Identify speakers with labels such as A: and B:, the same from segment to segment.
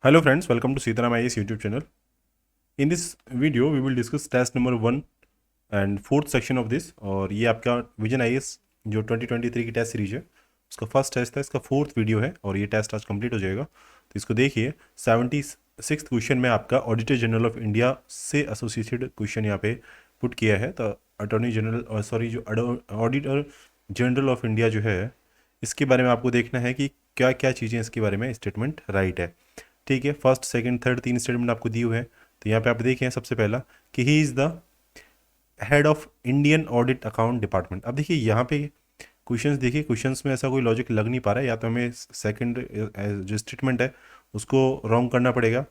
A: Hello friends, welcome to Sitaram IAS YouTube channel. In this video, we will discuss test number 1 and fourth section of this. और ये आपका vision IAS जो 2023 की test series है उसका first test था, इसका फोर्थ वीडियो है और ये टेस्ट आज कंप्लीट हो जाएगा। तो इसको देखिए, 76 क्वेश्चन में आपका ऑडिटर जनरल ऑफ इंडिया से एसोसिएटेड क्वेश्चन यहाँ पे पुट किया है। तो अटॉर्नी जनरल जो ऑडिटर जनरल ऑफ इंडिया जो है इसके बारे में आपको देखना है कि क्या क्या चीज़ें इसके बारे में स्टेटमेंट राइट है। ठीक है, फर्स्ट सेकंड थर्ड 3 स्टेटमेंट आपको दिए हुए हैं। तो यहाँ पे आप देखें सबसे पहला कि he is the head of Indian audit account department. अब देखिए यहाँ पे क्वेश्चंस देखिए, क्वेश्चंस में ऐसा कोई लॉजिक लग नहीं पा रहा है, या तो हमें सेकंड जो स्टेटमेंट है उसको रॉन्ग करना पड़ेगा।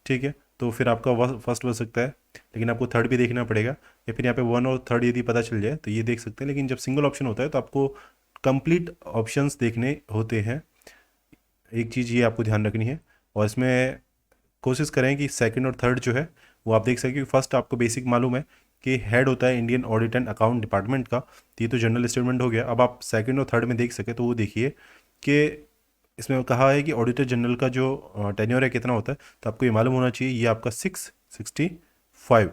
A: ठीक है, तो फिर आपका फर्स्ट बन सकता है, लेकिन आपको थर्ड भी देखना पड़ेगा, या फिर यहाँ पे वन और थर्ड यदि पता चल जाए तो ये देख सकते हैं। लेकिन जब सिंगल ऑप्शन होता है तो आपको कंप्लीट ऑप्शंस देखने होते हैं। एक चीज़ ये आपको ध्यान रखनी है, और इसमें कोशिश करें कि सेकंड और थर्ड जो है वो आप देख सकें। फर्स्ट आपको बेसिक मालूम है कि हेड होता है Indian audit and account department का, तो ये तो जनरल स्टेटमेंट हो गया। अब आप सेकंड और थर्ड में देख सके तो वो देखिए कि इसमें कहा है कि ऑडिटर जनरल का जो टेन्योर है कितना होता है, तो आपको ये मालूम होना चाहिए ये आपका 665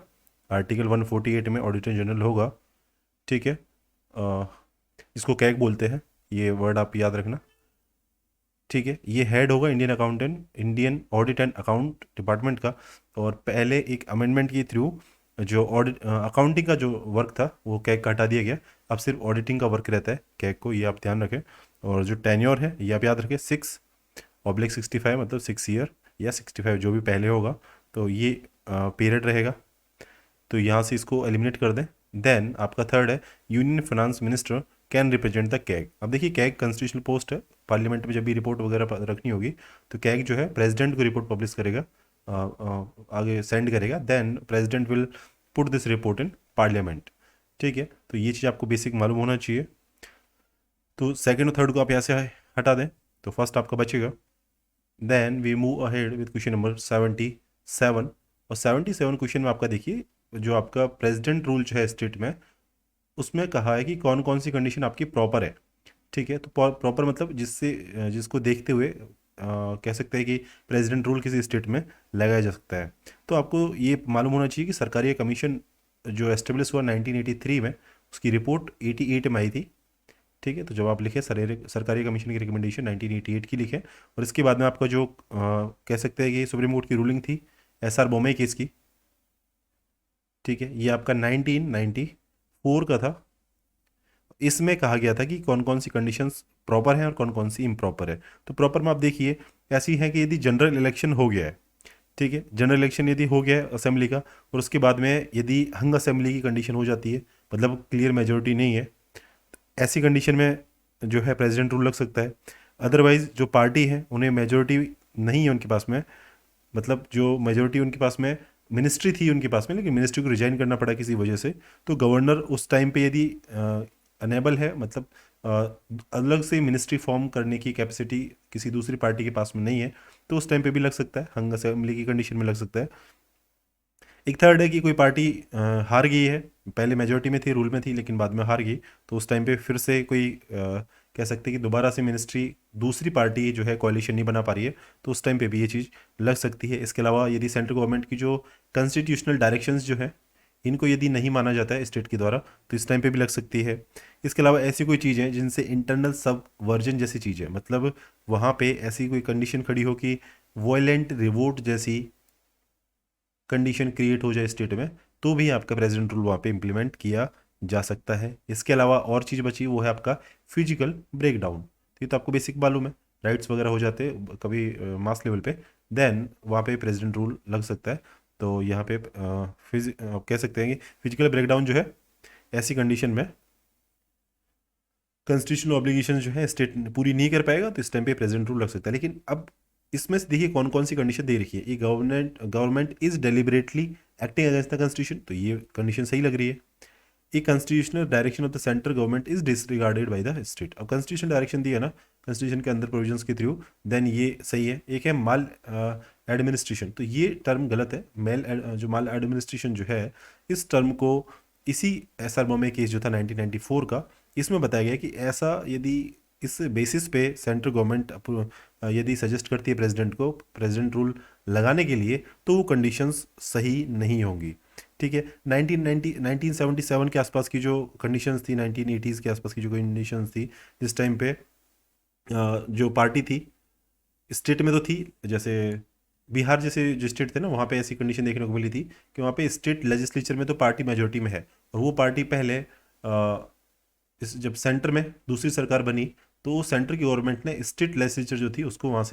A: आर्टिकल 148 में ऑडिटर जनरल होगा। ठीक है, इसको कैग बोलते हैं, ये वर्ड आप याद रखना। ठीक है, ये हेड होगा Indian audit and account department का। और पहले एक अमेंडमेंट के थ्रू जो ऑडिट अकाउंटिंग का जो वर्क था वो कैग का हटा दिया गया, अब सिर्फ ऑडिटिंग का वर्क रहता है कैग को, ये आप ध्यान रखें। और जो टेन्योर है ये आप याद रखें 6/65, मतलब 6 ईयर या 65 जो भी पहले होगा, तो ये पीरियड रहेगा। तो यहाँ से इसको एलिमिनेट कर दें। देन आपका थर्ड है union finance minister can represent the CAG. अब देखिए कैग कॉन्स्टिट्यूशनल पोस्ट है, पार्लियामेंट में जब भी रिपोर्ट वगैरह रखनी होगी तो कैग जो है प्रेसिडेंट को रिपोर्ट पब्लिश करेगा, आगे सेंड करेगा। Then president will put this report in parliament. ठीक है, तो ये चीज़ आपको बेसिक मालूम होना चाहिए। तो सेकेंड और थर्ड को आप यहाँ से हटा दें तो फर्स्ट आपका बचेगा। Then we move ahead with question number 77। और 77 क्वेश्चन में आपका देखिए जो आपका प्रेसिडेंट रूल जो है स्टेट में, उसमें कहा है कि कौन कौन सी कंडीशन आपकी प्रॉपर है। ठीक है, तो प्रॉपर मतलब जिसको देखते हुए कह सकते हैं कि प्रेसिडेंट रूल किसी स्टेट में लगाया जा सकता है। तो आपको ये मालूम होना चाहिए कि सरकारी कमीशन जो एस्टेब्लिश हुआ 1983 में, उसकी रिपोर्ट 88 में आई थी। ठीक है, तो जब आप लिखे सरकारी कमीशन की रिकमेंडेशन 1988 की लिखें, और इसके बाद में आपका जो कह सकते हैं कि सुप्रीम कोर्ट की रूलिंग थी SR बोमई केस की। ठीक है, ये आपका 1994 का था। इसमें कहा गया था कि कौन कौन सी कंडीशंस प्रॉपर हैं और कौन कौन सी इम्प्रॉपर है। तो प्रॉपर में आप देखिए ऐसी है कि यदि जनरल इलेक्शन हो गया है, ठीक है, जनरल इलेक्शन यदि हो गया है असेंबली का, और उसके बाद में यदि हंग असेंबली की कंडीशन हो जाती है, मतलब क्लियर मेजोरिटी नहीं है, ऐसी कंडीशन में जो है प्रेसिडेंट रूल लग सकता है। अदरवाइज जो पार्टी है उन्हें मेजोरिटी नहीं है उनके पास में, मतलब जो मेजोरिटी उनके पास में, मिनिस्ट्री थी उनके पास में लेकिन मिनिस्ट्री को रिजाइन करना पड़ा किसी वजह से, तो गवर्नर उस टाइम पे यदि अनेबल है, मतलब अलग से मिनिस्ट्री फॉर्म करने की कैपेसिटी किसी दूसरी पार्टी के पास में नहीं है, तो उस टाइम पे भी लग सकता है, हंग असेंबली की कंडीशन में लग सकता है। एक थर्ड है कि कोई पार्टी हार गई है, पहले मेजोरिटी में थी, रूल में थी, लेकिन बाद में हार गई, तो उस टाइम पे फिर से कोई कह सकते हैं कि दोबारा से मिनिस्ट्री दूसरी पार्टी जो है कोalition नहीं बना पा रही है, तो उस टाइम पे भी ये चीज़ लग सकती है। इसके अलावा यदि सेंट्रल गवर्नमेंट की जो कॉन्स्टिट्यूशनल डायरेक्शंस जो है इनको यदि नहीं माना जाता है स्टेट के द्वारा, तो इस टाइम पे भी लग सकती है। इसके अलावा ऐसी कोई चीज़ है जिनसे इंटरनल सब वर्जन जैसी चीज़ है, मतलब वहाँ पे ऐसी कोई कंडीशन खड़ी हो कि वॉयलेंट रिवोट जैसी कंडीशन क्रिएट हो जाए स्टेट में, तो भी आपका प्रेसिडेंट रूल वहाँ पे इम्प्लीमेंट किया जा सकता है। इसके अलावा और चीज़ बची वो है आपका फिजिकल ब्रेकडाउन। तो ये तो आपको बेसिक मालूम है, राइट्स वगैरह हो जाते हैं कभी मास लेवल पे, देन वहाँ पे प्रेसिडेंट रूल लग सकता है। तो यहाँ पे कह सकते हैं कि फिजिकल ब्रेकडाउन जो है ऐसी कंडीशन में कॉन्स्टिट्यूशनल ऑब्लिगेशन जो है स्टेट पूरी नहीं कर पाएगा, तो इस टाइम पे प्रेसिडेंट रूल लग सकता है। लेकिन अब इसमें से देखिए कौन कौन सी कंडीशन दे रखी है। ये government is deliberately acting against the constitution, तो ये कंडीशन सही लग रही है। A constitutional direction of the central government is disregarded by the state. अब कॉन्स्टिट्यूशन डायरेक्शन दिया ना कॉन्स्टिट्यूशन के अंदर प्रोविजंस के थ्रू, देन ये सही है। एक है माल एडमिनिस्ट्रेशन, तो ये टर्म गलत है। जो माल एडमिनिस्ट्रेशन जो है, इस टर्म को इसी SR बोमे केस जो था 1994 का, इसमें बताया गया कि ऐसा यदि इस बेसिस पे सेंट्रल गवर्नमेंट यदि सजेस्ट करती है प्रेसिडेंट को प्रेसिडेंट रूल लगाने के लिए, तो वो कंडीशंस सही नहीं होंगी। ठीक है, 1977 के आसपास की जो कंडीशंस थी, 1980s के आसपास की जो कंडीशंस थी, जिस टाइम पे जो पार्टी थी स्टेट में तो थी, जैसे बिहार जैसे जो स्टेट थे ना, वहाँ पे ऐसी कंडीशन देखने को मिली थी कि वहाँ पे स्टेट लेजिस्लेचर में तो पार्टी मेजोरिटी में है, और वो पार्टी पहले इस जब सेंटर में दूसरी सरकार बनी, तो सेंटर की गवर्नमेंट ने स्टेट लेजिस्लेचर जो थी उसको वहाँ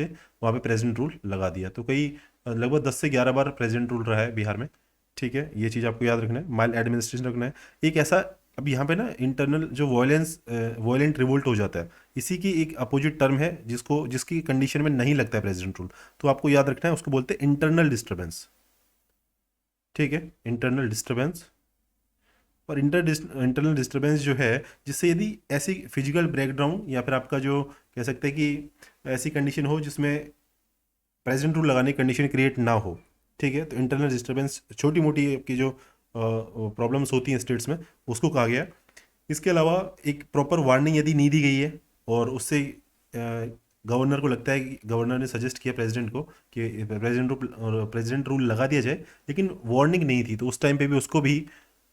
A: पे प्रेसिडेंट रूल लगा दिया। तो कई लगभग 10 से 11 बार प्रेसिडेंट रूल रहा है बिहार में। ठीक है, ये चीज़ आपको याद रखना है, माइल्ड एडमिनिस्ट्रेशन रखना है। एक ऐसा, अब यहाँ पे ना इंटरनल जो वॉयलेंट रिवोल्ट हो जाता है, इसी की एक अपोजिट टर्म है जिसकी कंडीशन में नहीं लगता है प्रेसिडेंट रूल, तो आपको याद रखना है, उसको बोलते हैं इंटरनल डिस्टर्बेंस। ठीक है, इंटरनल डिस्टर्बेंस। और इंटरनल डिस्टर्बेंस जो है, जिससे यदि ऐसी फिजिकल ब्रेकडाउन या फिर आपका जो कह सकते हैं कि ऐसी कंडीशन हो जिसमें प्रेसिडेंट रूल लगाने की कंडीशन क्रिएट ना हो। ठीक है, तो इंटरनल डिस्टर्बेंस छोटी मोटी आपकी जो प्रॉब्लम्स होती हैं स्टेट्स में, उसको कहा गया। इसके अलावा एक प्रॉपर वार्निंग यदि नहीं दी गई है, और उससे गवर्नर को लगता है कि गवर्नर ने सजेस्ट किया प्रेसिडेंट को कि प्रेसिडेंट रूल लगा दिया जाए, लेकिन वार्निंग नहीं थी, तो उस टाइम पे भी उसको भी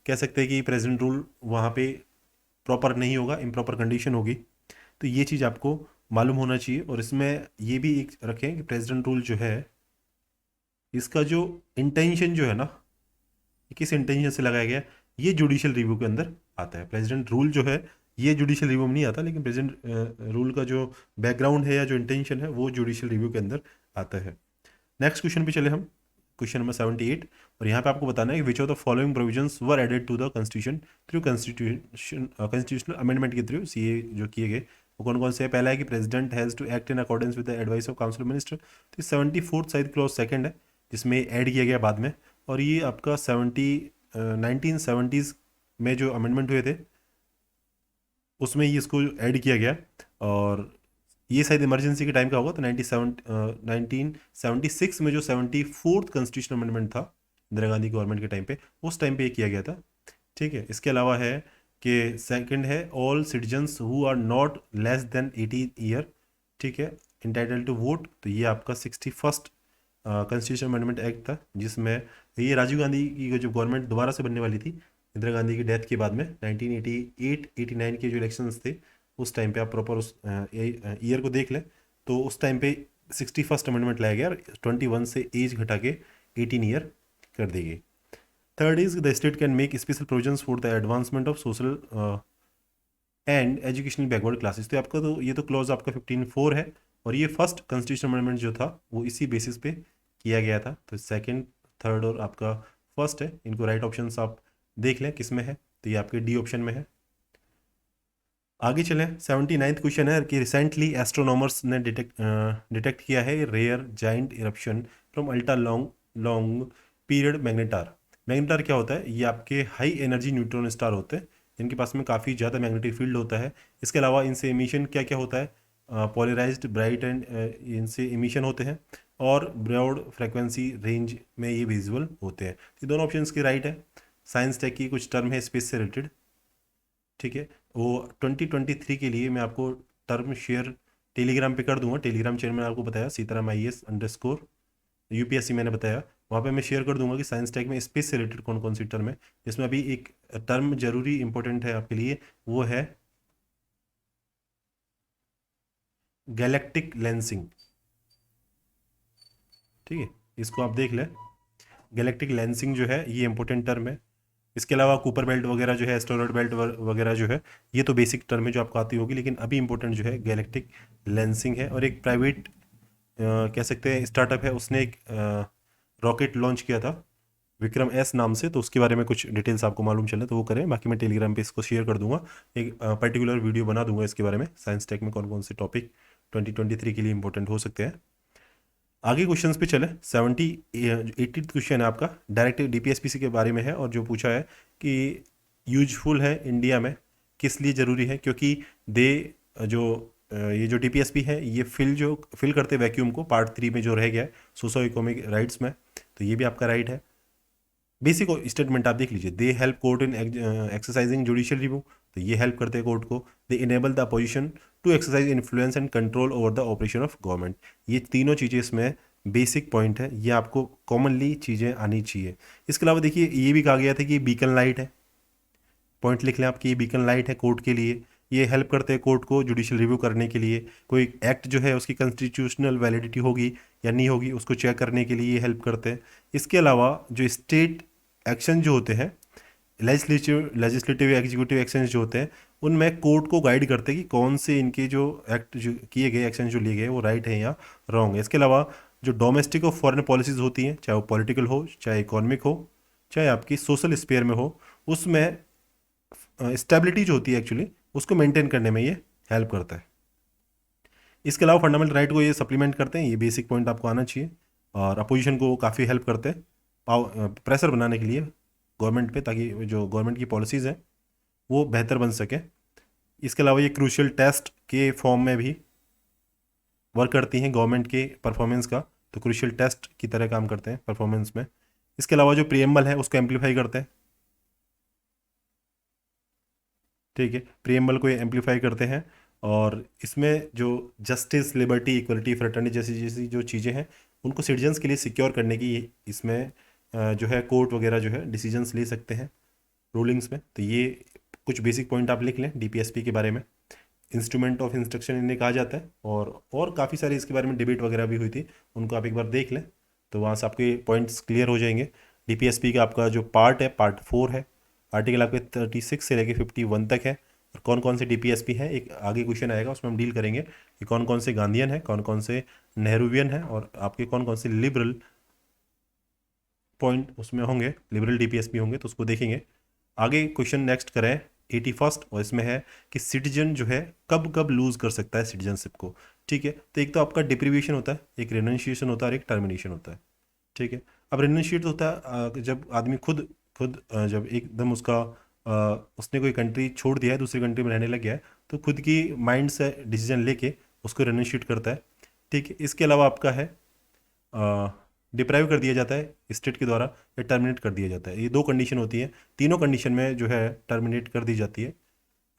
A: कह सकते हैं कि प्रेसिडेंट रूल वहाँ पे प्रॉपर नहीं होगा, इम्प्रॉपर कंडीशन होगी। तो ये चीज़ आपको मालूम होना चाहिए। और इसमें ये भी एक रखें कि प्रेसिडेंट रूल जो है, इसका जो इंटेंशन जो है ना, ये किस इंटेंशन से लगाया गया, ये जुडिशियल रिव्यू के अंदर आता है। प्रेसिडेंट रूल जो है ये जुडिशियल रिव्यू में नहीं आता, लेकिन प्रेसिडेंट रूल का जो बैकग्राउंड है या जो इंटेंशन है वो जुडिशियल रिव्यू के अंदर आता है। नेक्स्ट क्वेश्चन पे चले हम, क्वेश्चन नंबर 78। और यहाँ पे आपको बताना है कि which of the following provisions were added to the constitution through constitutional amendment के थ्रू, सीए जो किए गए, वो कौन कौन से है। पहला है कि president has to act in accordance with the advice of council minister, तो 74th शायद क्लॉज सेकंड है, जिसमें ऐड किया गया बाद में। और ये आपका 1970s में जो अमेंडमेंट हुए थे उसमें ये इसको ऐड किया गया। और ये शायद इमरजेंसी के टाइम का होगा, तो 1976 में जो 74th कॉन्स्टिट्यूशनल अमेंडमेंट था इंदिरा गांधी गवर्नमेंट के टाइम पे, उस टाइम पे ये किया गया था। ठीक है, इसके अलावा है कि सेकंड है all citizens who are not less than 18 year, ठीक है, इंटाइटल टू वोट। तो ये आपका 61st कॉन्स्टिट्यूशन अमेंडमेंट एक्ट था, जिसमें ये राजीव गांधी की जो गवर्नमेंट दोबारा से बनने वाली थी इंदिरा गांधी की डेथ के बाद में 1988-89 के जो इलेक्शंस थे, उस टाइम पे आप प्रॉपर उस ईयर को देख लें, तो उस टाइम पे 61st अमेंडमेंट लाया गया और 21 से एज घटा के 18 ईयर कर दी गई। Third is the state can make special provisions for the advancement of social and educational backward classes. तो आपका तो ये तो क्लॉज आपका 15(4) है, और ये फर्स्ट कॉन्स्टिट्यूशन अमेंडमेंट जो था वो इसी बेसिस पे किया गया था। तो सेकंड, थर्ड और आपका फर्स्ट है, इनको राइट ऑप्शंस आप देख लें किस में है, तो ये आपके डी ऑप्शन में है। आगे चलें, 79th क्वेश्चन है कि रिसेंटली एस्ट्रोनॉमर्स ने डिटेक्ट किया है rare giant eruption from ultra long period magnetar. Magnetar क्या होता है, ये आपके हाई एनर्जी न्यूट्रॉन स्टार होते हैं जिनके पास में काफ़ी ज़्यादा मैग्नेटिक फील्ड होता है। इसके अलावा इनसे एमिशन क्या क्या होता है, पोलराइज्ड ब्राइट एंड इनसे एमिशन होते हैं, और ब्रॉड फ्रिक्वेंसी रेंज में ये विजुअल होते हैं। ये दोनों ऑप्शन के राइट है। साइंस टेक की कुछ टर्म है स्पेस से रिलेटेड, ठीक है, वो 2023 के लिए मैं आपको टर्म शेयर टेलीग्राम पे कर दूंगा। टेलीग्राम चैनल में आपको बताया सीताराम IAS_ UPSC मैंने बताया, वहाँ पे मैं शेयर कर दूंगा कि साइंस टेक में स्पेस से रिलेटेड कौन कौन सी टर्म है। जिसमें अभी एक टर्म जरूरी इंपॉर्टेंट है आपके लिए, वो है गैलेक्टिक लेंसिंग। ठीक है, इसको आप देख लें, गैलेक्टिक लेंसिंग जो है ये इंपॉर्टेंट टर्म है। इसके अलावा कूपर बेल्ट वगैरह जो है, एस्टेरॉयड बेल्ट वगैरह जो है, ये तो बेसिक टर्म है जो आपको आती होगी, लेकिन अभी इंपॉर्टेंट जो है गैलेक्टिक लेंसिंग है। और एक प्राइवेट कह सकते हैं स्टार्टअप है, उसने एक रॉकेट लॉन्च किया था विक्रम S नाम से, तो उसके बारे में कुछ डिटेल्स आपको मालूम चले तो वो करें। बाकी मैं टेलीग्राम पे इसको शेयर कर दूंगा, एक पर्टिकुलर वीडियो बना दूंगा इसके बारे में, साइंस टेक में कौन कौन से टॉपिक 2023 के लिए इंपॉर्टेंट हो सकते हैं। आगे क्वेश्चंस पे चले, 80th क्वेश्चन है आपका, डायरेक्ट DPSPC के बारे में है, और जो पूछा है कि यूजफुल है इंडिया में, किस लिए ज़रूरी है, क्योंकि दे जो ये जो DPSP है ये फिल करते वैक्यूम को, पार्ट 3 में जो रह गया है सोशो इकोनॉमिक राइट्स में, तो ये भी आपका राइट है। बेसिक स्टेटमेंट आप देख लीजिए, they help court in exercising judicial review, तो ये हेल्प करते हैं कोर्ट को। They enable the opposition to exercise influence and control over the operation of government. ये तीनों चीज़ें इसमें बेसिक पॉइंट है, ये आपको कॉमनली चीज़ें आनी चाहिए। इसके अलावा देखिए ये भी कहा गया था कि बीकन लाइट है, पॉइंट लिख लें आपकी, ये बीकन लाइट है कोर्ट के लिए। ये हेल्प करते हैं कोर्ट को जुडिशियल रिव्यू करने के लिए, कोई एक्ट जो है उसकी कॉन्स्टिट्यूशनल वैलिडिटी होगी या नहीं होगी उसको चेक करने के लिए ये हेल्प करते हैं। इसके अलावा जो स्टेट एक्शन जो होते हैं, लेजिस्लेटिव एग्जीक्यूटिव एक्शन जो होते हैं, उनमें कोर्ट को गाइड करते हैं कि कौन से इनके जो एक्ट जो किए गए, एक्शन जो लिए गए वो राइट है या रॉन्ग है। इसके अलावा जो डोमेस्टिक और फॉरेन पॉलिसीज़ होती हैं, चाहे वो पॉलिटिकल हो, चाहे इकोनॉमिक हो, चाहे आपकी सोशल स्पेयर में हो, उसमें स्टेबिलिटी जो होती है एक्चुअली उसको मेंटेन करने में ये हेल्प करता है। इसके अलावा फंडामेंटल राइट को ये सप्लीमेंट करते हैं, ये बेसिक पॉइंट आपको आना चाहिए। और अपोजिशन को काफ़ी हेल्प करते हैं प्रेशर बनाने के लिए गवर्नमेंट पे, ताकि जो गवर्नमेंट की पॉलिसीज़ हैं वो बेहतर बन सके। इसके अलावा ये क्रूशियल टेस्ट के फॉर्म में भी वर्क करती हैं गवर्नमेंट के परफॉर्मेंस का, तो क्रूशियल टेस्ट की तरह काम करते हैं परफॉर्मेंस में। इसके अलावा जो प्रीएम्बल है उसको एम्पलीफाई करते हैं, ठीक है, प्रीएम्बल को एम्पलीफाई करते हैं। और इसमें जो जस्टिस, लिबर्टी, इक्वलिटी, फ्रेटर्निटी जैसी जैसी जो चीज़ें हैं उनको सिटीजन्स के लिए सिक्योर करने की इसमें जो है कोर्ट वगैरह जो है डिसीजंस ले सकते हैं रूलिंग्स में। तो ये कुछ बेसिक पॉइंट आप लिख लें डीपीएसपी के बारे में। इंस्ट्रूमेंट ऑफ इंस्ट्रक्शन इन्हें कहा जाता है, और काफ़ी सारी इसके बारे में डिबेट वगैरह भी हुई थी, उनको आप एक बार देख लें तो वहाँ से आपके पॉइंट्स क्लियर हो जाएंगे। डीपीएसपी का आपका जो पार्ट है, पार्ट 4 है, आर्टिकल आपके 36 से लेके 51 तक है। और कौन कौन से डीपीएसपी है एक आगे क्वेश्चन आएगा, उसमें हम डील करेंगे कि कौन कौन से गांधीयन है, कौन कौन से नेहरूवियन है, और आपके कौन कौन से लिबरल पॉइंट उसमें होंगे, लिबरल डीपीएसपी होंगे, तो उसको देखेंगे। आगे क्वेश्चन नेक्स्ट करें 81, और इसमें है कि सिटीजन जो है कब कब लूज कर सकता है सिटीजनशिप को। ठीक है, तो एक तो आपका डिप्रीविएशन होता है, एक रेनशिएशन होता है, और एक टर्मिनेशन होता है। ठीक है, अब रेनशिएट होता है जब आदमी खुद खुद जब एकदम उसका उसने कोई कंट्री छोड़ दिया है, दूसरी कंट्री में रहने लग गया है, तो खुद की माइंड से डिसीजन लेके उसको रेनशिएट करता है। ठीक है, इसके अलावा आपका है डिप्राइव कर दिया जाता है स्टेट के द्वारा, या टर्मिनेट कर दिया जाता है। ये दो कंडीशन होती है, तीनों कंडीशन में जो है टर्मिनेट कर दी जाती है,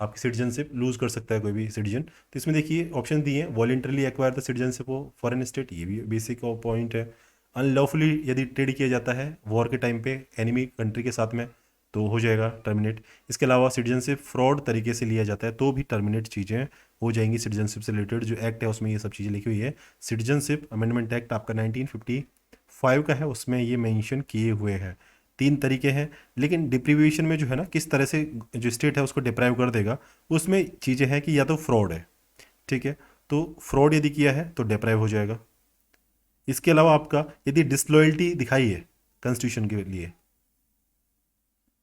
A: आपकी सिटीजनशिप लूज कर सकता है कोई भी सिटीजन। तो इसमें देखिए ऑप्शन दिए हैं, voluntarily acquire the citizenship of foreign state, ये भी बेसिक पॉइंट है। अनलॉफुली यदि ट्रेड किया जाता है वॉर के टाइम पे एनिमी कंट्री के साथ में, तो हो जाएगा टर्मिनेट। इसके अलावा सिटीजनशिप फ्रॉड तरीके से लिया जाता है तो भी टर्मिनेट चीज़ें हो जाएंगी। सिटीजनशिप से रिलेटेड जो एक्ट है उसमें ये सब चीज़ें लिखी हुई है। सिटीजनशिप अमेंडमेंट एक्ट आपका 1955 का है, उसमें ये मेंशन किए हुए हैं। 3 तरीके हैं, लेकिन डिप्रीविएशन में जो है ना, किस तरह से जो स्टेट है उसको डिप्राइव कर देगा, उसमें चीज़ें हैं कि या तो फ्रॉड है, ठीक है, तो फ्रॉड यदि किया है तो डिप्राइव हो जाएगा। इसके अलावा आपका यदि डिसलॉयल्टी दिखाई है कॉन्स्टिट्यूशन के लिए,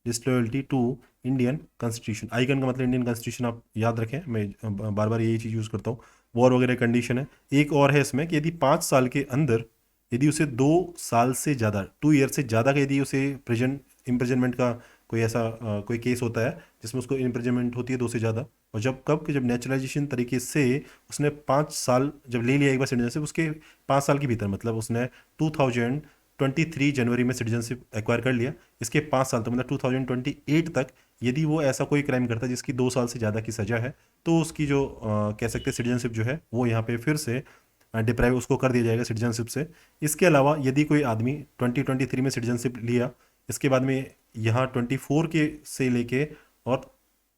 A: disloyalty to Indian constitution, icon का मतलब इंडियन कॉन्स्टिट्यूशन आप याद रखें, मैं बार बार यही चीज़ यूज़ करता हूँ। वॉर वगैरह कंडीशन है। एक और है इसमें कि यदि 5 साल के अंदर यदि उसे 2 साल से ज़्यादा, 2 ईयर से ज़्यादा का यदि उसे इम्प्रिजनमेंट का कोई ऐसा कोई केस होता है जिसमें उसको इम्प्रिजनमेंट होती है 2 से ज़्यादा, और जब कब कि जब नेचुरलाइजेशन तरीके से उसने 5 साल जब ले लिया एक बार सिटीजनशिप, उसके 5 साल के भीतर, मतलब उसने 2023 जनवरी में सिटीजनशिप एक्वायर कर लिया, इसके 5 साल तक मतलब 2028 तक यदि वो ऐसा कोई क्राइम करता है जिसकी 2 साल से ज़्यादा की सज़ा है, तो उसकी जो कह सकते हैं सिटीजनशिप जो है वो यहाँ पे फिर से डिप्राइव उसको कर दिया जाएगा सिटीजनशिप से। इसके अलावा यदि कोई आदमी 2023 में सिटीजनशिप लिया, इसके बाद में यहाँ 24 के से लेके और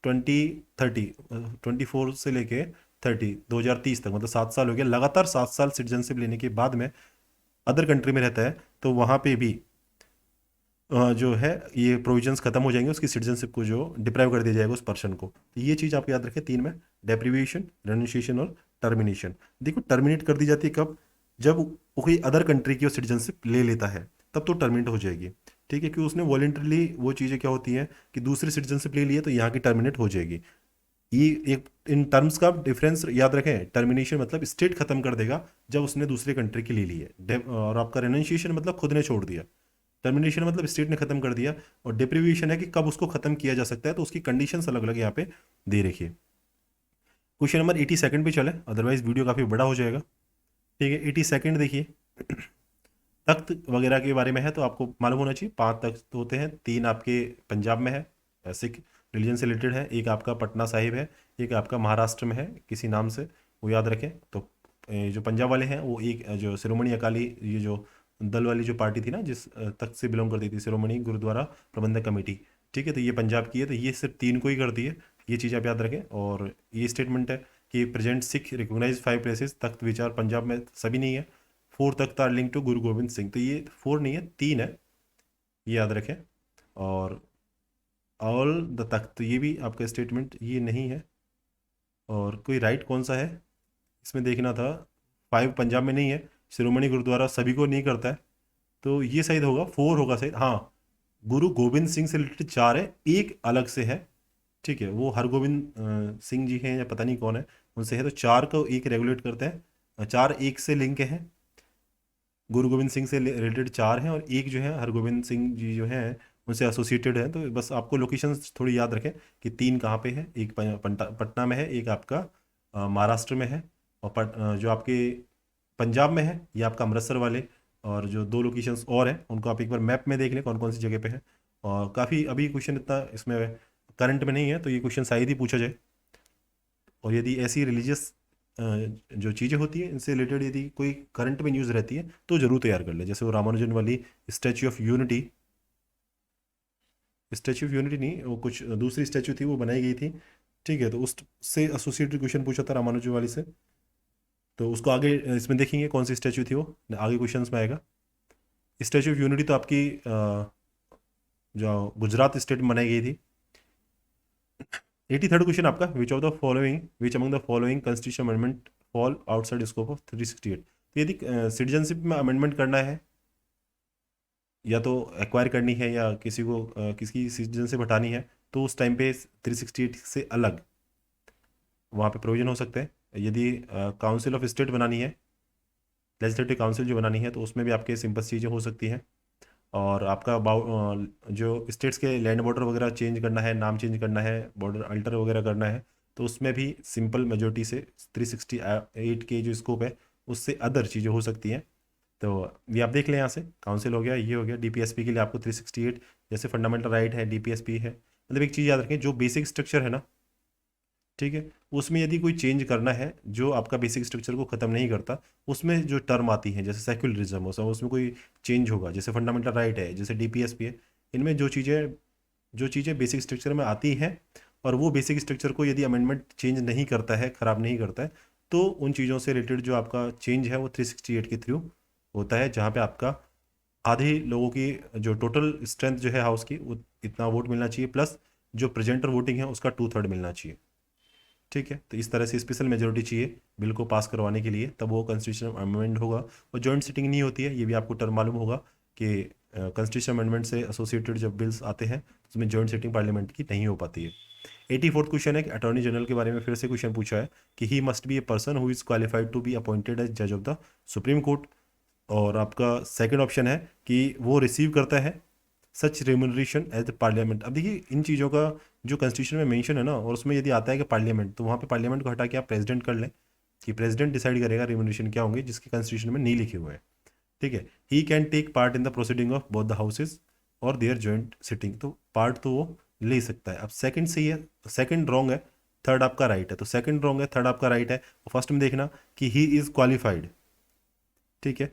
A: 24 से लेके 2030 तक, मतलब 7 साल हो गया, लगातार 7 साल सिटीजनशिप लेने के बाद में अदर कंट्री में रहता है, तो वहाँ पे भी जो है ये प्रोविजंस खत्म हो जाएंगे, उसकी सिटीजनशिप को जो डिप्राइव कर दिया जाएगा उस पर्सन को। तो ये चीज़ आप याद रखें 3 में, डेप्रीविएशन, रेनुशिएशन और टर्मिनेशन। देखो टर्मिनेट कर दी जाती है कब, जब कोई अदर कंट्री की सिटीजनशिप ले लेता है तब तो टर्मिनेट हो जाएगी। ठीक है, क्योंकि उसने वॉलेंटरली वो चीज़ें क्या होती हैं कि दूसरी सिटीजनशिप ले ली है तो यहाँ की टर्मिनेट हो जाएगी। ये एक इन टर्म्स का डिफरेंस याद रखें। टर्मिनेशन मतलब स्टेट खत्म कर देगा जब उसने दूसरे कंट्री की ले ली है, और आपका रेनुशिएशन मतलब खुद ने छोड़ दिया। टर्मिनेशन मतलब स्टेट ने खत्म कर दिया, और डिप्रीविएशन है कि कब उसको खत्म किया जा सकता है, तो उसकी कंडीशंस अलग अलग यहाँ पे दे रखिए। क्वेश्चन नंबर 82 पे चले, अदरवाइज वीडियो काफ़ी बड़ा हो जाएगा। ठीक है, 82 देखिए तख्त वगैरह के बारे में है, तो आपको मालूम होना चाहिए 5 तख्त होते हैं, 3 आपके पंजाब में है सिख रिलीजन से रिलेटेड है। एक आपका पटना साहिब है, एक आपका महाराष्ट्र में है किसी नाम से, वो याद रखें। तो जो पंजाब वाले हैं वो एक जो शिरोमणि अकाली, ये जो दल वाली जो पार्टी थी ना, जिस तख्त से बिलोंग करती थी, शिरोमणि गुरुद्वारा प्रबंधक कमेटी, ठीक है, तो ये पंजाब की है। तो ये सिर्फ 3 को ही करती है, ये चीज़ आप याद रखें। और ये स्टेटमेंट है कि प्रेजेंट सिख रिकोगनाइज 5 प्लेसेस, तख्त विचार पंजाब में सभी नहीं है। 4 तख्त आर लिंक टू गुरु गोविंद सिंह, तो ये 4 नहीं है, 3 है, ये याद रखें। और ऑल द तख्त, तो ये भी आपका स्टेटमेंट ये नहीं है। और कोई राइट कौन सा है इसमें देखना था। 5 पंजाब में नहीं है, शिरोमणि गुरुद्वारा सभी को नहीं करता है, तो ये सही होगा, 4 होगा सही। हाँ, गुरु गोविंद सिंह से रिलेटेड 4 है, एक अलग से है, ठीक है, वो हरगोविंद सिंह जी हैं या पता नहीं कौन है, उनसे है। तो 4 को एक रेगुलेट करते हैं, 4 एक से लिंक हैं, गुरु गोविंद सिंह से रिलेटेड 4 हैं, और एक जो है हरगोविंद सिंह जी जो हैं उनसे एसोसिएटेड है। तो बस आपको लोकेशंस थोड़ी याद रखें कि 3 कहाँ पे है। एक पटना में है, एक आपका महाराष्ट्र में है, और जो आपके पंजाब में है ये आपका अमृतसर वाले। और जो 2 लोकेशंस और हैं उनको आप एक बार मैप में देख लें कौन कौन सी जगह पे है। और काफ़ी अभी क्वेश्चन इतना इसमें करंट में नहीं है, तो ये क्वेश्चन शायद ही पूछा जाए। और यदि ऐसी रिलीजियस जो चीज़ें होती हैं इनसे रिलेटेड यदि कोई करंट में न्यूज़ रहती है तो ज़रूर तैयार कर ले। जैसे वो रामानुजन वाली statue of unity, statue of unity नहीं, वो कुछ दूसरी स्टैच्यू थी वो बनाई गई थी, ठीक है, तो उससे एसोसिएटेड क्वेश्चन पूछा था रामानुजन वाली से। तो उसको आगे इसमें देखेंगे कौन सी स्टैच्यू थी, वो आगे क्वेश्चंस में आएगा। स्टैच्यू ऑफ यूनिटी तो आपकी जो गुजरात स्टेट में बनाई गई थी। 83rd क्वेश्चन आपका, which among the following constitution amendment fall outside scope of 368। तो यदि सिटीजनशिप में अमेंडमेंट करना है, या तो एक्वायर करनी है या किसी को किसी सिटीजनशिप हटानी है, तो उस टाइम पे 368 से अलग वहाँ पे प्रोविजन हो सकते हैं। यदि काउंसिल ऑफ स्टेट बनानी है, लेजिस्लेटिव काउंसिल जो बनानी है, तो उसमें भी आपके सिंपल चीज़ें हो सकती हैं। और आपका जो स्टेट्स के लैंड बॉर्डर वगैरह चेंज करना है, नाम चेंज करना है, बॉर्डर अल्टर वगैरह करना है, तो उसमें भी सिंपल मेजोरिटी से 368 के जो स्कोप है उससे अदर चीज़ें हो सकती हैं। तो ये आप देख लें, यहाँ से काउंसिल हो गया, ये हो गया। डीपीएसपी के लिए आपको 368 जैसे फंडामेंटल राइट है, डीपीएसपी है। मतलब एक चीज़ याद रखें, जो बेसिक स्ट्रक्चर है ना, ठीक है, उसमें यदि कोई चेंज करना है जो आपका बेसिक स्ट्रक्चर को ख़त्म नहीं करता, उसमें जो टर्म आती है जैसे सेक्युलरिज्म हो, सब उसमें कोई चेंज होगा, जैसे फंडामेंटल राइट है, जैसे डीपीएसपी है, इनमें जो चीज़ें बेसिक स्ट्रक्चर में आती हैं, और वो बेसिक स्ट्रक्चर को यदि अमेंडमेंट चेंज नहीं करता है, ख़राब नहीं करता है, तो उन चीज़ों से रिलेटेड जो आपका चेंज है वो 368 के थ्रू होता है, जहाँ पे आपका आधे लोगों की जो टोटल स्ट्रेंथ जो है हाउस की, वो इतना वोट मिलना चाहिए, प्लस जो प्रेजेंटर वोटिंग है उसका 2/3 मिलना चाहिए, ठीक है। तो इस तरह से स्पेशल मेजोरिटी चाहिए बिल को पास करवाने के लिए, तब वो कॉन्स्टिट्यूशन अमेंडमेंट होगा। और जॉइंट सिटिंग नहीं होती है, ये भी आपको टर्म मालूम होगा कि कॉन्स्टिट्यूशन अमेंडमेंट से एसोसिएटेड जब बिल्स आते हैं तो उसमें जॉइंट सिटिंग पार्लियामेंट की नहीं हो पाती है। 84th क्वेश्चन है कि अटॉर्नी जनरल के बारे में फिर से क्वेश्चन पूछा है कि he must be a person who is qualified to be appointed as जज ऑफ द सुप्रीम कोर्ट। और आपका सेकंड ऑप्शन है कि वो रिसीव करता है सच रेमुनरेशन एज द पार्लियामेंट। अब देखिए इन चीज़ों का जो कॉन्स्टिट्यूशन में मेंशन है ना, और उसमें यदि आता है कि पार्लियामेंट, तो वहाँ पे पार्लियामेंट को हटा के आप प्रेसिडेंट कर लें कि प्रेसिडेंट डिसाइड करेगा रेमुनरेशन क्या होंगे, जिसके कॉन्स्टिट्यूशन में नहीं लिखे हुए हैं, ठीक है। He can take part in the proceeding of both the houses और देयर जॉइंट सिटिंग, तो पार्ट तो वो ले सकता है। अब सेकंड सही है, सेकंड रॉन्ग है, थर्ड आपका राइट है। तो सेकंड रॉन्ग है, थर्ड आपका राइट है। फर्स्ट में देखना कि ही इज़ क्वालिफाइड, ठीक है,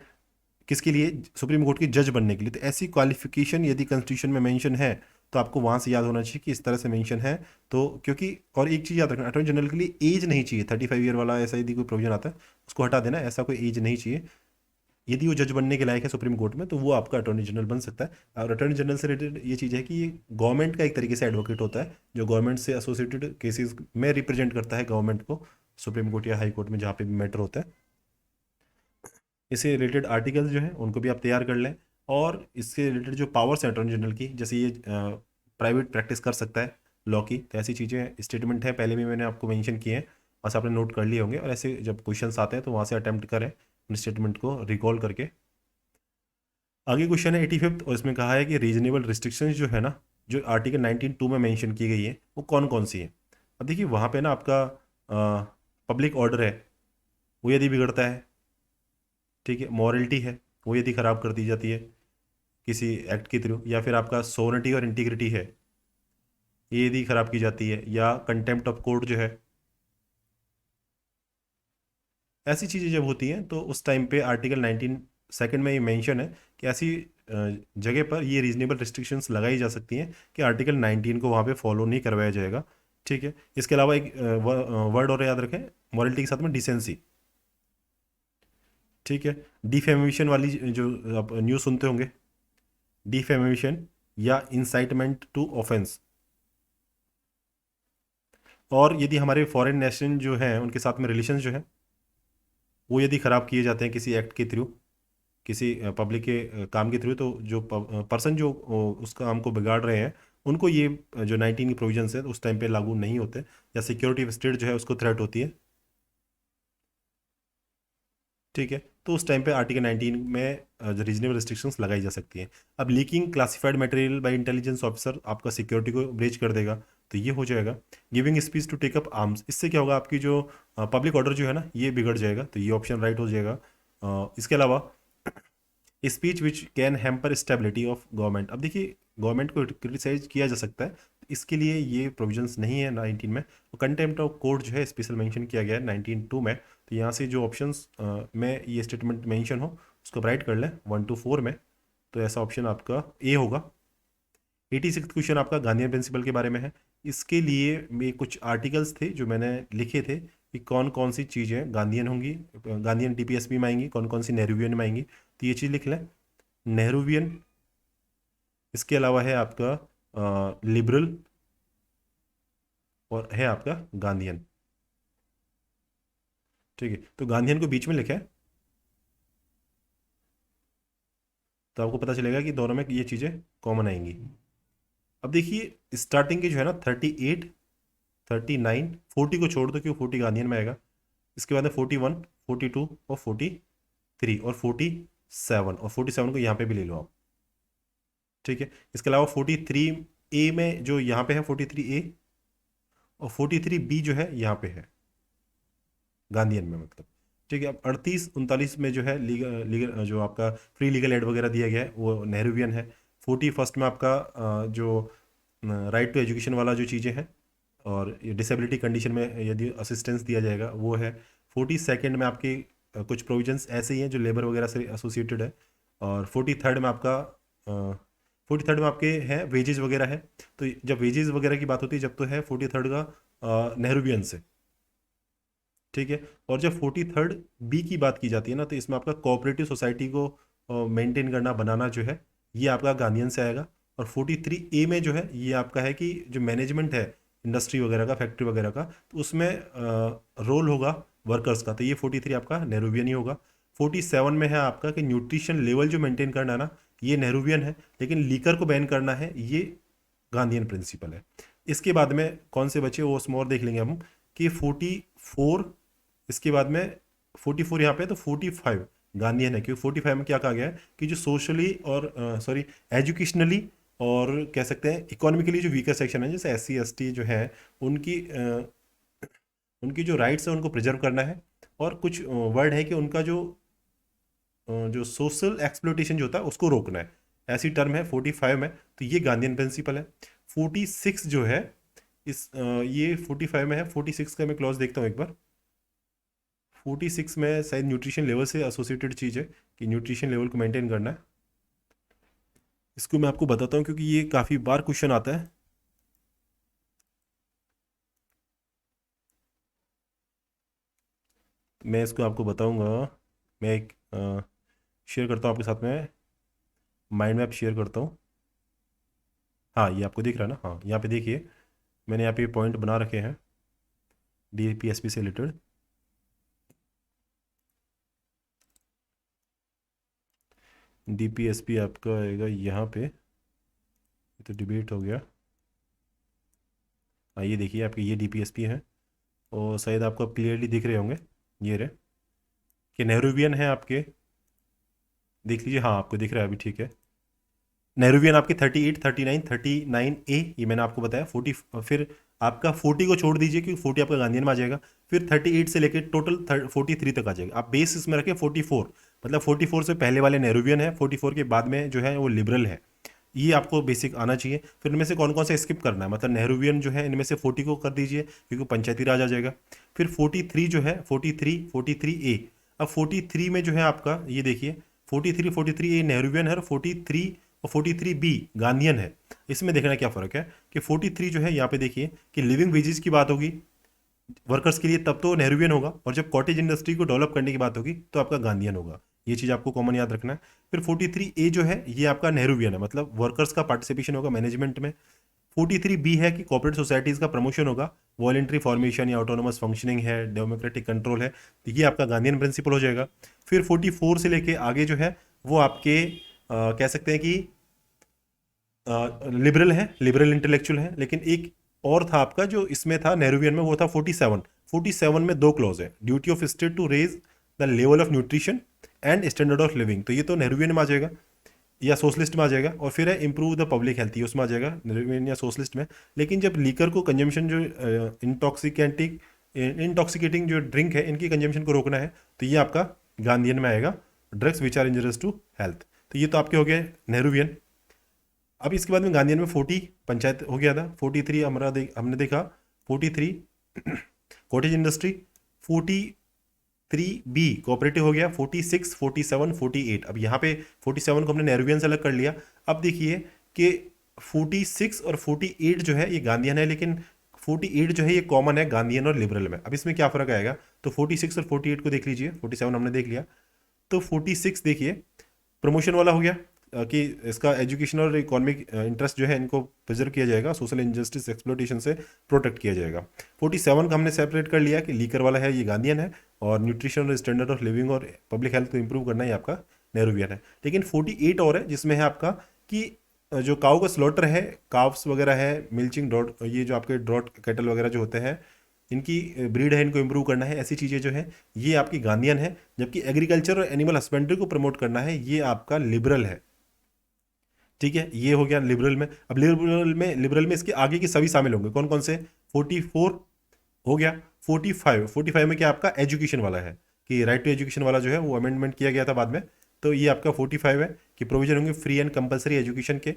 A: किसके लिए, सुप्रीम कोर्ट के जज बनने के लिए। तो ऐसी क्वालिफिकेशन यदि कॉन्स्टिट्यूशन में मेंशन है तो आपको वहाँ से याद होना चाहिए कि इस तरह से मेंशन है। तो क्योंकि और एक चीज़ याद रखना, अटॉर्नी जनरल के लिए एज नहीं चाहिए, 35 ईयर वाला ऐसा यदि कोई प्रोविजन आता है उसको हटा देना, ऐसा कोई एज नहीं चाहिए। यदि वो जज बनने के लायक है सुप्रीम कोर्ट में तो वो आपका अटॉर्नी जनरल बन सकता है। और अटॉर्नी जनरल से रिलेटेड ये चीज़ है कि ये गवर्नमेंट का एक तरीके से एडवोकेट होता है, जो गवर्नमेंट से एसोसिएटेड केसेस में रिप्रेजेंट करता है गवर्नमेंट को, सुप्रीम कोर्ट या हाई कोर्ट में जहाँ पे भी मैटर होता है। इससे रिलेटेड आर्टिकल्स जो हैं उनको भी आप तैयार कर लें। और इससे रिलेटेड जो पावर्स हैं अटॉर्नी जनरल की, जैसे ये प्राइवेट प्रैक्टिस कर सकता है लॉ की, तो ऐसी चीज़ें स्टेटमेंट है, पहले भी मैंने आपको मेंशन किए हैं, बस आपने नोट कर लिए होंगे। और ऐसे जब क्वेश्चंस आते हैं तो वहाँ से अटैम्प्ट करें उन स्टेटमेंट को रिकॉल करके। आगे क्वेश्चन है 85th, और इसमें कहा है कि रीजनेबल रिस्ट्रिक्शंस जो है ना, जो आर्टिकल 19(2) में मेंशन की गई है वो कौन कौन सी है। अब देखिए वहाँ पे ना आपका पब्लिक ऑर्डर है वो यदि बिगड़ता है, ठीक है, मॉरलिटी है वो यदि ख़राब कर दी जाती है किसी एक्ट के थ्रू, या फिर आपका सोवरेनिटी और इंटीग्रिटी है, ये यदि खराब की जाती है, या कंटेम्प्ट ऑफ कोर्ट जो है, ऐसी चीज़ें जब होती हैं तो उस टाइम पे आर्टिकल 19 सेकंड में ये मेंशन है कि ऐसी जगह पर ये रीजनेबल रिस्ट्रिक्शंस लगाई जा सकती हैं कि आर्टिकल 19 को वहाँ पे फॉलो नहीं करवाया जाएगा। ठीक है, इसके अलावा एक वर्ड और याद रखें, मॉरलिटी के साथ में डिसेंसी। ठीक है, डिफेमेशन वाली जो आप न्यूज़ सुनते होंगे, डिफेमेशन या इंसाइटमेंट टू ऑफेंस, और यदि हमारे फॉरेन नेशन जो हैं उनके साथ में रिलेशन जो है वो यदि ख़राब किए जाते हैं किसी एक्ट के थ्रू, किसी पब्लिक के काम के थ्रू, तो जो पर्सन जो उस काम को बिगाड़ रहे हैं उनको ये जो 19 की प्रोविजंस है उस टाइम पे लागू नहीं होते, या सिक्योरिटी ऑफ स्टेट जो है उसको थ्रेट होती है। ठीक है, तो उस टाइम पे आर्टिकल 19 में रीजनेबल रिस्ट्रिक्शंस लगाई जा सकती हैं। अब leaking classified material by intelligence officer आपका सिक्योरिटी को ब्रीच कर देगा, तो ये हो जाएगा। Giving speech to take up arms, इससे क्या होगा, आपकी जो पब्लिक ऑर्डर जो है ना ये बिगड़ जाएगा, तो ये ऑप्शन राइट हो जाएगा। इसके अलावा speech which can hamper stability of government, अब देखिए गवर्नमेंट को क्रिटिसाइज किया जा सकता है, इसके लिए ये प्रोविजंस नहीं है 19 में। कंटेम्प्ट ऑफ कोर्ट जो है स्पेशल मेंशन किया गया है 19(2) में, तो यहाँ से जो ऑप्शंस में ये स्टेटमेंट मेंशन हो उसको राइट कर लें 1 to 4 में, तो ऐसा ऑप्शन आपका ए होगा। 86 क्वेश्चन आपका गांधीयन प्रिंसिपल के बारे में है। इसके लिए में कुछ आर्टिकल्स थे जो मैंने लिखे थे कि कौन कौन सी चीज़ें गांधीयन होंगी, गांधीयन डीपीएसपी में आएंगी, कौन कौन सी नेहरूवियन में आएंगी, तो ये चीज़ लिख लें, नेहरूवियन। इसके अलावा है आपका लिबरल, और है आपका गांधीयन। ठीक है, तो गांधीयन को बीच में लिखा है तो आपको पता चलेगा कि दोनों में ये चीज़ें कॉमन आएंगी। अब देखिए स्टार्टिंग की जो है ना 38, 39, 40 को छोड़ दो क्यों, 40 गांधीयन में आएगा। इसके बाद है 41, 42 और 43 और 47, और 47 को यहाँ पे भी ले लो आप। ठीक है, इसके अलावा 43A में जो यहाँ पे है 43A, और 43B जो है यहाँ पे है गांधीयन में, मतलब। ठीक है, अब 38, 39 में जो है लीगल जो आपका फ्री लीगल एड वगैरह दिया गया है वो नेहरूवियन है। 41 में आपका जो राइट टू एजुकेशन वाला जो चीज़ें हैं, और डिसेबिलिटी कंडीशन में यदि असिस्टेंस दिया जाएगा वो है। 42 में आपके कुछ प्रोविजंस ऐसे ही हैं जो लेबर वगैरह से एसोसिएटेड है। और 43 में आपका 43 में आपके हैं वेजेस वगैरह है, तो जब वेजेस वगैरह की बात होती है जब तो है 43 का नेहरूवियन से। ठीक है, और जब 43B की बात की जाती है ना, तो इसमें आपका कोऑपरेटिव सोसाइटी को मेंटेन करना, बनाना जो है ये आपका गांधीयन से आएगा। और 43A में जो है ये आपका है कि जो मैनेजमेंट है इंडस्ट्री वगैरह का, फैक्ट्री वगैरह का, तो उसमें रोल होगा वर्कर्स का, तो ये 43 आपका नेहरूवियन ही होगा। 47 में है आपका कि न्यूट्रिशन लेवल जो मेंटेन करना है ना, ये नेहरूवियन है, लेकिन लीकर को बैन करना है, ये गांधीयन प्रिंसिपल है। इसके बाद में कौन से बचे वो उसमें और देख लेंगे हम कि 44, इसके बाद में 44 यहाँ पे, तो 45 गांधीयन है, क्योंकि 45 में क्या कहा गया है कि जो सोशली और सॉरी एजुकेशनली और कह सकते हैं इकोनॉमिकली जो वीकर सेक्शन है, जैसे SC ST जो है, उनकी उनकी जो राइट्स है उनको प्रिजर्व करना है। और कुछ वर्ड है कि उनका जो सोशल एक्सप्लोटेशन जो होता है उसको रोकना है, ऐसी टर्म है 45 में, तो ये गांधीयन प्रिंसिपल है। 46 जो है ये 45 में है। 46 का मैं क्लॉज देखता हूँ एक बार। 46 में शायद न्यूट्रिशन लेवल से एसोसिएटेड चीज़ है कि न्यूट्रिशन लेवल को मेंटेन करना है। इसको मैं आपको बताता हूँ क्योंकि ये काफ़ी बार क्वेश्चन आता है। मैं इसको आपको बताऊंगा। मैं एक शेयर करता हूँ आपके साथ में, माइंड मैप शेयर करता हूँ। हाँ, ये आपको दिख रहा है ना, हाँ यहाँ पे देखिए मैंने यहाँ पे पॉइंट बना रखे हैं DPSP से रिलेटेड। DPSP आपका आएगा यहाँ पे, ये तो डिबेट हो गया। हाँ, ये देखिए आपके ये DPSP है, और शायद आपको क्लियरली दिख रहे होंगे ये रहे कि नेहरूवियन है आपके, देख लीजिए। हाँ, आपको दिख रहा है अभी, ठीक है। नेहरूवियन आपके 38, 39, 39A ये मैंने आपको बताया। 40 फिर आपका 40 को छोड़ दीजिए क्योंकि 40 आपका गांधीयन में आ जाएगा। फिर 38 से लेकर टोटल 43 तक आ जाएगा। आप बेस इसमें रखें 44, मतलब 44 से पहले वाले नेहरूवियन है, 44 के बाद में जो है वो लिबरल है। ये आपको बेसिक आना चाहिए। फिर इनमें से कौन कौन से स्किप करना है, मतलब नेहरूवियन जो है इनमें से 40 को कर दीजिए क्योंकि पंचायती राज आ जाएगा। फिर 43 जो है 43 ए, अब 43 में जो है आपका ये देखिए 43 ए नेहरूवियन है और 43 और 43 बी गांधीयन है। इसमें देखना क्या फ़र्क है कि 43 जो है यहाँ पे देखिए कि लिविंग वेजेस की बात होगी वर्कर्स के लिए तब तो नेहरूवियन होगा, और जब कॉटेज इंडस्ट्री को डेवलप करने की बात होगी तो आपका गांधीयन होगा। ये चीज़ आपको कॉमन याद रखना है। फिर 43 ए जो है ये आपका नेहरूवियन है, मतलब वर्कर्स का पार्टिसिपेशन होगा मैनेजमेंट में। 43 बी है कि कॉर्पोरेट सोसाइटीज़ का प्रमोशन होगा, वॉलेंट्री फॉर्मेशन या ऑटोनोमस फंक्शनिंग है, डेमोक्रेटिक कंट्रोल है, तो ये आपका गांधीयन प्रिंसिपल हो जाएगा। फिर 44 से लेके आगे जो है वो आपके कह सकते हैं कि लिबरल है, लिबरल इंटेलेक्चुअल है। लेकिन एक और था आपका जो इसमें था नेहरूवियन में, वो था 47 में दो क्लॉज है, duty of state to raise the level of nutrition and standard of living, तो ये तो नेहरूवियन में आ जाएगा या सोशलिस्ट में आ जाएगा। और फिर है इम्प्रूव द पब्लिक हेल्थ, ये उसमें आ जाएगा नेहरूवियन या सोशलिस्ट में। लेकिन जब लीकर को कंजम्पशन जो इंटॉक्सिकेटिंग जो ड्रिंक है इनकी कंजम्पशन को रोकना है, तो ये आपका गांधीयन में आएगा, drugs which are injurious to health. तो ये तो आपके हो गए नेहरूवियन। अब इसके बाद में गांधीयन में 40 पंचायत हो गया था। 43 हमने देखा 43 कॉटेज इंडस्ट्री, 43 बी कोऑपरेटिव हो गया, 46 47 48। अब यहाँ पे 47 को हमने नेहरूवियन से अलग कर लिया। अब देखिए कि 46 और 48 जो है ये गांधीयन है, लेकिन 48 जो है ये कॉमन है गांधीयन और लिबरल में। अब इसमें क्या फ़र्क आएगा, तो 46 और 48 को देख लीजिए। 47 हमने देख लिया, तो 46 देखिए प्रमोशन वाला हो गया कि इसका एजुकेशन और इकोनॉमिक इंटरेस्ट जो है इनको प्रिजर्व किया जाएगा, सोशल इंजस्टिस एक्सप्लोटेशन से प्रोटेक्ट किया जाएगा। 47 का हमने सेपरेट कर लिया कि लीकर वाला है ये गांधीयन है, और न्यूट्रिशन और स्टैंडर्ड ऑफ लिविंग और पब्लिक हेल्थ को इंप्रूव करना है आपका नेहरूवियन है। लेकिन 48 और है जिसमें है आपका कि जो काऊ का स्लॉटर है, काव्स वगैरह है, मिल्चिंग ड्रॉट, ये जो आपके ड्रॉट कैटल वगैरह जो होते हैं इनकी ब्रीड है, इनको इंप्रूव करना है, ऐसी चीज़ें जो है ये आपकी गांधीयन है। जबकि एग्रीकल्चर और एनिमल हस्बेंड्री को प्रमोट करना है, ये आपका लिबरल है। ठीक है, ये हो गया लिबरल में। अब लिबरल में इसके आगे की सभी शामिल होंगे, कौन कौन से, 44 हो गया। 45 में क्या आपका एजुकेशन वाला है कि राइट टू एजुकेशन वाला जो है वो अमेंडमेंट किया गया था बाद में, तो ये आपका 45 है कि प्रोविजन होंगे फ्री एंड कंपलसरी एजुकेशन के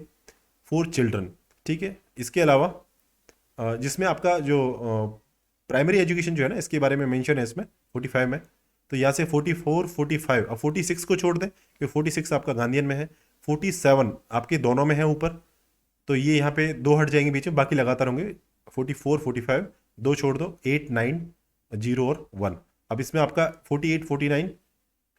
A: फॉर चिल्ड्रन। ठीक है, इसके अलावा जिसमें आपका जो प्राइमरी एजुकेशन जो है ना इसके बारे में मेंशन है इसमें 45 में, तो यहाँ से 44 45, अब 46 को छोड़ दें क्योंकि 46 आपका गांधीयन में है, 47 आपके दोनों में है ऊपर, तो ये यहाँ पे दो हट जाएंगे बीच में, बाकी लगातार होंगे 44 45, दो छोड़ दो 8 9 0 और 1। अब इसमें आपका 48 49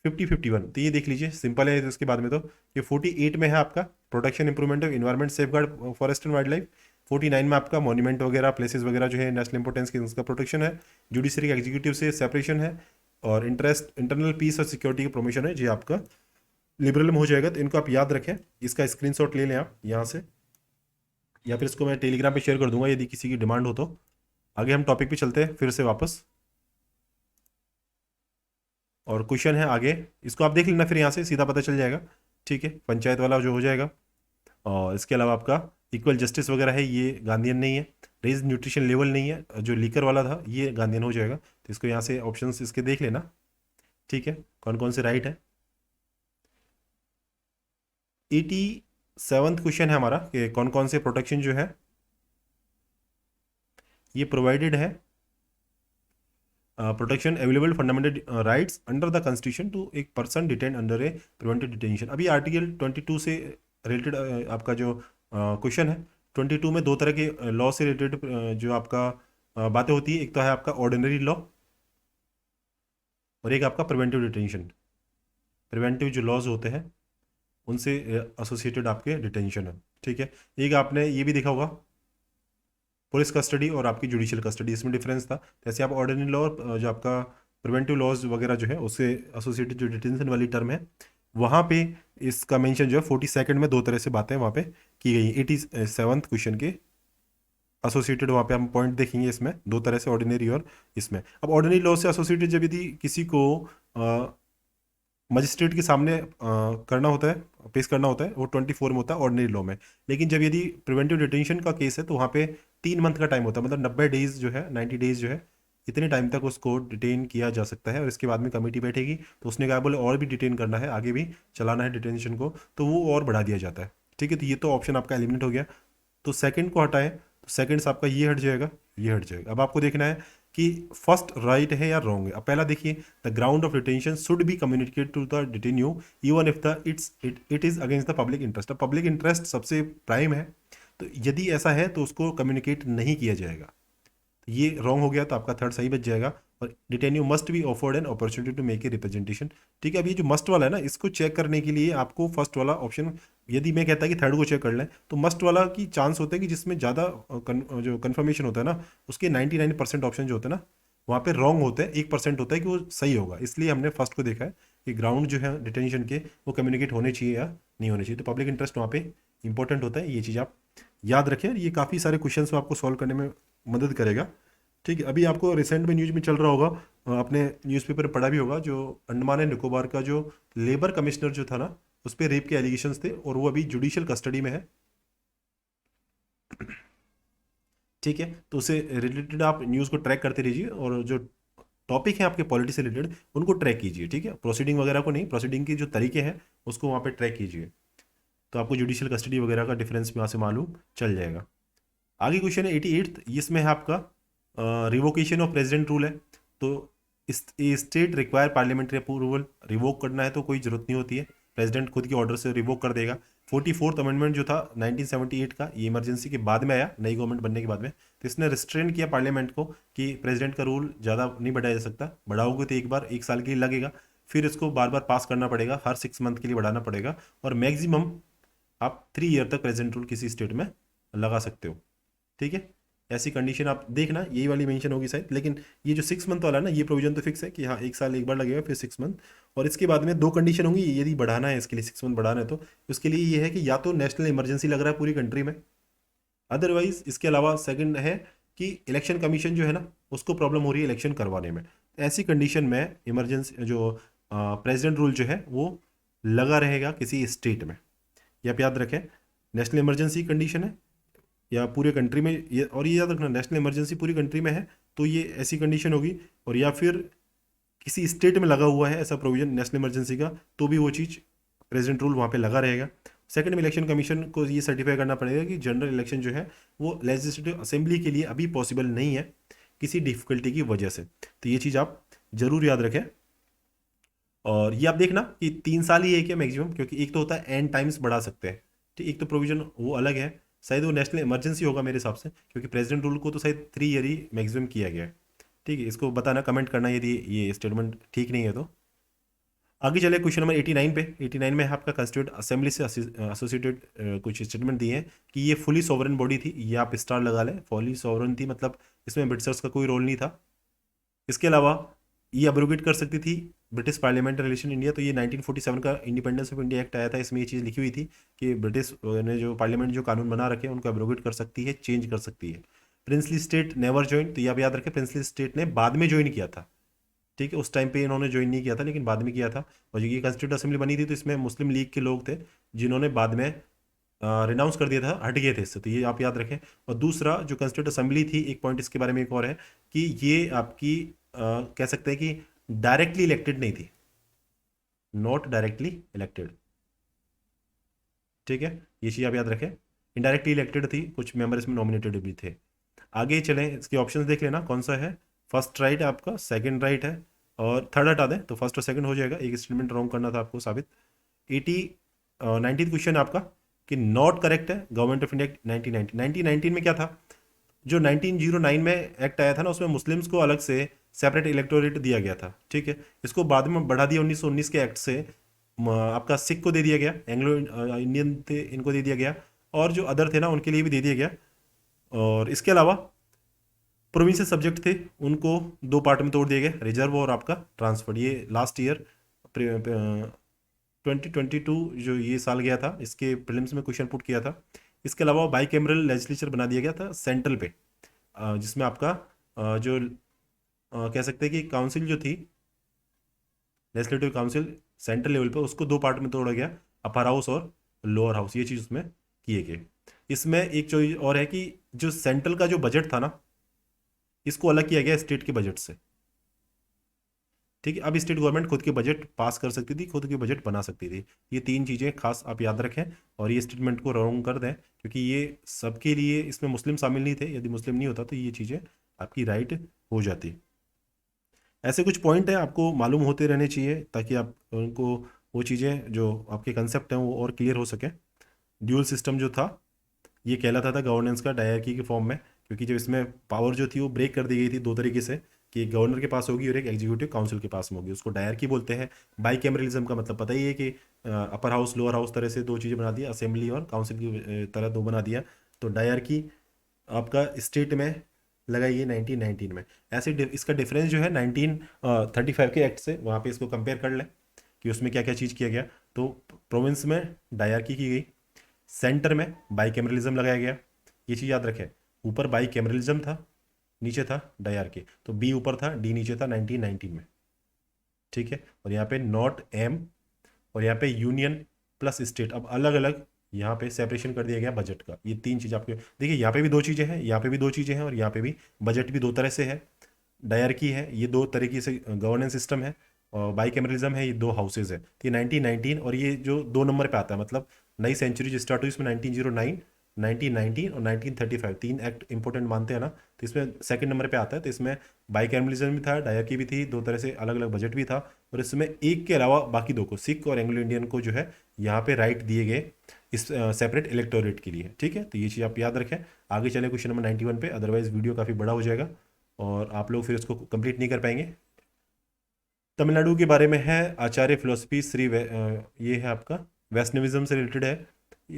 A: 50 51, तो ये देख लीजिए सिंपल है। इसके बाद में तो ये 48 में है आपका protection improvement of environment safe guard forest and wild life. 49 में आपका मॉन्यूमेंट वगैरह प्लेसेस वगैरह जो है नेशनल इंपॉर्टेंस के उसका प्रोटेक्शन है, जुडिशरी एग्जीक्यूटिव से सेपरेशन है, और इंटरनल पीस और सिक्योरिटी का प्रमोशन है, जी आपका लिबरल में हो जाएगा। तो इनको आप याद रखें, इसका स्क्रीनशॉट ले लें आप यहाँ से, या फिर इसको मैं टेलीग्राम पे शेयर कर दूंगा यदि किसी की डिमांड हो तो। आगे हम टॉपिक पे चलते हैं फिर से वापस, और क्वेश्चन है आगे, इसको आप देख लेना फिर यहाँ से सीधा पता चल जाएगा। ठीक है, पंचायत वाला जो हो जाएगा, और इसके अलावा आपका इक्वल जस्टिस वगैरह है, ये गांधीयन नहीं है। रेज न्यूट्रिशन लेवल नहीं है, जो लीकर वाला था ये गांधीयन हो जाएगा। तो इसको यहाँ से ऑप्शंस इसके देख लेना। ठीक है, कौन कौन से राइट है। 87वां क्वेश्चन है हमारा कि कौन कौन से प्रोटेक्शन जो है ये प्रोवाइडेड है, protection available fundamental rights under the constitution to एक person detain under a preventive detention. अभी आर्टिकल 22 से रिलेटेड आपका जो क्वेश्चन है, 22 में दो तरह के लॉ से रिलेटेड जो आपका बातें होती है, एक तो है आपका ऑर्डिनरी लॉ और एक आपका प्रिवेंटिव डिटेंशन। प्रिवेंटिव जो लॉज होते हैं उनसे एसोसिएटेड आपके डिटेंशन है। ठीक है, एक आपने ये भी देखा होगा पुलिस कस्टडी और आपकी जुडिशियल कस्टडी, इसमें डिफरेंस था। जैसे आप ऑर्डिनरी लॉ जो आपका प्रिवेंटिव लॉज वगैरह जो है उससे एसोसिएटेड जो डिटेंशन वाली टर्म है, वहाँ पे इसका मेंशन जो है 42 में दो तरह से बातें वहाँ पे की गई। 87वां क्वेश्चन के एसोसिएटेड वहाँ पे हम पॉइंट देखेंगे, इसमें दो तरह से ऑर्डिनरी और इसमें। अब ऑर्डिनरी लॉ से एसोसिएटेड जब यदि किसी को मजिस्ट्रेट के सामने करना होता है, पेश करना होता है, वो 24 में होता है ऑर्डिनरी लॉ में। लेकिन जब यदि प्रिवेंटिव डिटेंशन का केस है तो वहाँ पे 3 मंथ का टाइम होता है, मतलब 90 डेज जो है, 90 डेज जो है, इतने टाइम तक उसको डिटेन किया जा सकता है। और इसके बाद में कमेटी बैठेगी तो उसने कहा बोले और भी डिटेन करना है, आगे भी चलाना है डिटेंशन को, तो वो और बढ़ा दिया जाता है। ठीक है, तो ये तो ऑप्शन आपका एलिमिनेट हो गया। तो सेकंड को हटाएं तो सेकंड से आपका ये हट जाएगा, ये हट जाएगा। अब आपको देखना है कि फर्स्ट राइट है या रॉन्ग है। अब पहला देखिए, the ground of detention should be communicate to the detenu even if the it is against the public interest. अब पब्लिक इंटरेस्ट सबसे प्राइम है, तो यदि ऐसा है तो उसको कम्युनिकेट नहीं किया जाएगा। ये रॉन्ग हो गया, तो आपका थर्ड सही बच जाएगा। और detenu must be offered an opportunity to make a representation. ठीक है, अब ये जो मस्ट वाला है ना, इसको चेक करने के लिए आपको फर्स्ट वाला ऑप्शन, यदि मैं कहता कि थर्ड को चेक कर लें, तो मस्ट वाला की चांस होता है कि जिसमें ज़्यादा जो कन्फर्मेशन होता है ना, उसके 99% ऑप्शन जो होते हैं ना, वहाँ पे रॉन्ग होते हैं, 1% होता है कि वो सही होगा। इसलिए हमने फर्स्ट को देखा है कि ग्राउंड जो है डिटेंशन के वो कम्युनिकेट होने चाहिए या नहीं होने चाहिए। तो पब्लिक इंटरेस्ट वहाँ पे इंपॉर्टेंट होता है, ये चीज़ आप याद रखें। ये काफ़ी सारे क्वेश्चंस आपको सॉल्व करने में मदद करेगा। ठीक है, अभी आपको रिसेंट में न्यूज में चल रहा होगा, आपने न्यूज़पेपर पढ़ा भी होगा, जो अंडमान एंड निकोबार का जो लेबर कमिश्नर जो था ना, उस पर रेप के एलिगेशंस थे और वो अभी जुडिशियल कस्टडी में है। ठीक है, तो उससे रिलेटेड आप न्यूज़ को ट्रैक करते रहिए और जो टॉपिक है आपके पॉलिटी से रिलेटेड उनको ट्रैक कीजिए। ठीक है, प्रोसीडिंग वगैरह को नहीं, प्रोसीडिंग के जो तरीके हैं उसको वहाँ पे ट्रैक कीजिए, तो आपको जुडिशियल कस्टडी वगैरह का डिफरेंस वहाँ से मालूम चल जाएगा। आगे क्वेश्चन है 88th, इसमें है आपका रिवोकेशन ऑफ प्रेसिडेंट रूल है। तो state require parliamentary approval, revoke करना है तो कोई जरूरत नहीं होती है, प्रेसिडेंट खुद के ऑर्डर से रिवोक कर देगा। 44th अमेंडमेंट जो था 1978 का, ये इमरजेंसी के बाद में आया, नई गवर्नमेंट बनने के बाद में, तो इसने रिस्ट्रेन किया पार्लियामेंट को कि प्रेसिडेंट का रूल ज़्यादा नहीं बढ़ाया जा सकता, बढ़ाओगे तो एक बार 1 साल के लिए लगेगा, फिर इसको बार बार पास करना पड़ेगा, हर 6 मंथ के लिए बढ़ाना पड़ेगा, और मैक्सिमम आप 3 ईयर तक प्रेसिडेंट रूल किसी स्टेट में लगा सकते हो। ठीक है, ऐसी कंडीशन आप देखना, यही वाली मेंशन होगी शायद, लेकिन ये जो 6 मंथ वाला है ना, ये प्रोविजन तो फिक्स है कि हाँ 1 साल एक बार लगेगा, फिर 6 मंथ, और इसके बाद में 2 कंडीशन होंगी। यदि बढ़ाना है, इसके लिए 6 मंथ बढ़ाना है, तो उसके लिए ये है कि या तो नेशनल इमरजेंसी लग रहा है पूरी कंट्री में, अदरवाइज इसके अलावा सेकंड है कि इलेक्शन कमीशन जो है ना, उसको प्रॉब्लम हो रही है इलेक्शन करवाने में। ऐसी कंडीशन में इमरजेंसी जो प्रेसिडेंट रूल जो है वो लगा रहेगा किसी स्टेट में। ये आप याद रखें, नेशनल इमरजेंसी कंडीशन है या पूरे कंट्री में, ये और ये याद रखना, नेशनल इमरजेंसी पूरी कंट्री में है तो ये ऐसी कंडीशन होगी, और या फिर किसी स्टेट में लगा हुआ है ऐसा प्रोविजन नेशनल इमरजेंसी का, तो भी वो चीज़ प्रेसिडेंट रूल वहाँ पे लगा रहेगा। सेकंड में इलेक्शन कमीशन को ये सर्टिफाई करना पड़ेगा कि जनरल इलेक्शन जो है वो लेजिस्लेटिव असेंबली के लिए अभी पॉसिबल नहीं है किसी डिफिकल्टी की वजह से। तो ये चीज़ आप जरूर याद रखें। और ये आप देखना कि 3 साल ही है क्या मैक्सिमम, क्योंकि एक तो होता है एंड टाइम्स बढ़ा सकते हैं, ठीक, एक तो प्रोविजन वो अलग है, शायद वो नेशनल इमरजेंसी होगा मेरे हिसाब से, क्योंकि प्रेसिडेंट रूल को तो शायद 3 ईयर ही मैक्सिमम किया गया है। ठीक है, इसको बताना, कमेंट करना यदि ये स्टेटमेंट ठीक नहीं है तो। आगे चले क्वेश्चन नंबर 89 पे। 89 में आपका कंस्टिट्यूट असेंबली से एसोसिएटेड कुछ स्टेटमेंट दिए हैं कि ये फुली सॉवरन बॉडी थी, ये आप स्टार लगा लें, फुली सॉवरन थी, मतलब इसमें ब्रिटिशर्स का कोई रोल नहीं था। इसके अलावा ये अब्रोगेट कर सकती थी ब्रिटिश पार्लियामेंट रिलेशन इंडिया, तो ये 1947 का इंडिपेंडेंस ऑफ इंडिया एक्ट आया था, इसमें ये चीज़ लिखी हुई थी कि ब्रिटिश ने जो पार्लियामेंट जो कानून बना रखे हैं उनको अब्रोगेट कर सकती है, चेंज कर सकती है। प्रिंसली स्टेट नेवर ज्वाइन, तो ये आप याद रखें, प्रिंसली स्टेट ने बाद में ज्वाइन किया था। ठीक है, उस टाइम पे इन्होंने ज्वाइन नहीं किया था, लेकिन बाद में किया था। और ये कंस्टिट्यूट असेंबली बनी थी तो इसमें मुस्लिम लीग के लोग थे जिन्होंने बाद में रिनाउंस कर दिया था, हट गए थे इससे, तो ये आप याद रखें। और दूसरा जो कंस्टिट्यूट असेंबली थी, एक पॉइंट इसके बारे में एक और है कि ये आपकी कह सकते हैं कि डायरेक्टली इलेक्टेड नहीं थी, नॉट डायरेक्टली इलेक्टेड। ठीक है, ये चीज़ आप याद रखें, इनडायरेक्टली इलेक्टेड थी, कुछ मेंबर इसमें नॉमिनेटेड भी थे। आगे चलें, इसके ऑप्शंस देख लेना कौन सा है। फर्स्ट राइट है आपका, सेकंड राइट है, और थर्ड हटा दें तो फर्स्ट और सेकंड हो जाएगा, एक स्टेटमेंट रॉन्ग करना था आपको साबित। 19th क्वेश्चन आपका कि नॉट करेक्ट है गवर्नमेंट ऑफ इंडिया 1919 में क्या था, जो 1909 में एक्ट आया था ना, उसमें मुस्लिम्स को अलग से सेपरेट इलेक्टोरेट दिया गया था। ठीक है, इसको बाद में बढ़ा दिया 1919 के एक्ट से, आपका सिख को दे दिया गया, एंग्लो इंडियन थे इनको दे दिया गया, और जो अदर थे ना उनके लिए भी दे दिया गया। और इसके अलावा प्रोविंशियल सब्जेक्ट थे उनको 2 पार्ट में तोड़ दिए गए, रिजर्व और आपका ट्रांसफर। ये लास्ट ईयर 2022 जो ये साल गया था, इसके प्रीलिम्स में क्वेश्चन पुट किया था। इसके अलावा बाई कैमरल लेजिस्लेचर बना दिया गया था सेंट्रल पे, जिसमें आपका जो कह सकते हैं कि काउंसिल जो थी, लेजिस्लेटिव काउंसिल सेंट्रल लेवल पे, उसको 2 पार्ट में तोड़ा गया, अपर हाउस और लोअर हाउस, ये चीज़ उसमें किए गए। इसमें एक चीज़ और है कि जो सेंट्रल का जो बजट था ना, इसको अलग किया गया स्टेट के बजट से। ठीक है। अब स्टेट गवर्नमेंट खुद के बजट पास कर सकती थी, खुद के बजट बना सकती थी। ये 3 चीज़ें खास आप याद रखें और ये स्टेटमेंट को रॉन्ग कर दें, क्योंकि ये सबके लिए, इसमें मुस्लिम शामिल नहीं थे। यदि मुस्लिम नहीं होता तो ये चीज़ें आपकी राइट हो जाती। ऐसे कुछ पॉइंट हैं आपको मालूम होते रहने चाहिए, ताकि आप उनको, वो चीज़ें जो आपके कंसेप्ट हैं वो और क्लियर हो सके। ड्यूल सिस्टम जो था ये कहलाता था गवर्नेंस का डायरकी के फॉर्म में, क्योंकि जब इसमें पावर जो थी वो ब्रेक कर दी गई थी 2 तरीके से, कि एक गवर्नर के पास होगी और एक एग्जीक्यूटिव काउंसिल के पास में होगी। उसको डायरकी बोलते हैं। बाई कैमरलिज्म का मतलब पता ही है कि अपर हाउस लोअर हाउस तरह से 2 चीज़ें बना दिया, असेंबली और काउंसिल की तरह 2 बना दिया। तो डायरकी आपका स्टेट में लगाई है 1919 में। ऐसे इसका डिफरेंस जो है 1935 के एक्ट से, वहाँ पे इसको कंपेयर कर लें कि उसमें क्या क्या चीज़ किया गया। तो प्रोविंस में डायरकी की गई, सेंटर में बाईकैमरलिज्म लगाया गया। ये चीज़ याद रखें, ऊपर बाईकैमरलिज्म था, नीचे था डायरकी। तो बी ऊपर था, डी नीचे था 1919 में। ठीक है। और यहाँ पे नॉट एम, और यहाँ पे यूनियन प्लस स्टेट, अब अलग अलग यहाँ पे सेपरेशन कर दिया गया बजट का। ये 3 चीज़ आपके देखिए, यहाँ पे भी 2 चीज़ें हैं, यहाँ पे भी 2 चीज़ें हैं, और यहाँ पे भी बजट भी 2 तरह से है। डायरकी है, ये 2 तरीके से गवर्नेंस सिस्टम है, और बाईकैमरलिज्म है, ये 2 हाउसेज है। तो ये 1919, और ये जो 2 नंबर पे आता है, मतलब नई सेंचुरी जो स्टार्ट हुई इसमें 1909, 1919 और 1935, 3 एक्ट इंपॉर्टेंट मानते हैं ना, तो इसमें सेकंड नंबर पे आता है। तो इसमेमें बाईकैमरलिज्म भी था, डायरकी भी थी, 2 तरह से अलग अलग बजट भी था, और इसमें एक के अलावा बाकी 2 को, सिख और एंग्लो इंडियन को जो है यहाँ पे राइट दिए गए इस सेपरेट इलेक्टोरेट के लिए। ठीक है। तो ये चीज़ आप याद रखें। आगे चले क्वेश्चन नंबर 91 पे, अदरवाइज वीडियो काफ़ी बड़ा हो जाएगा और आप लोग फिर उसको कंप्लीट नहीं कर पाएंगे। तमिलनाडु के बारे में है, आचार्य फिलोसफी ये है आपका वैष्णविज्म से रिलेटेड है।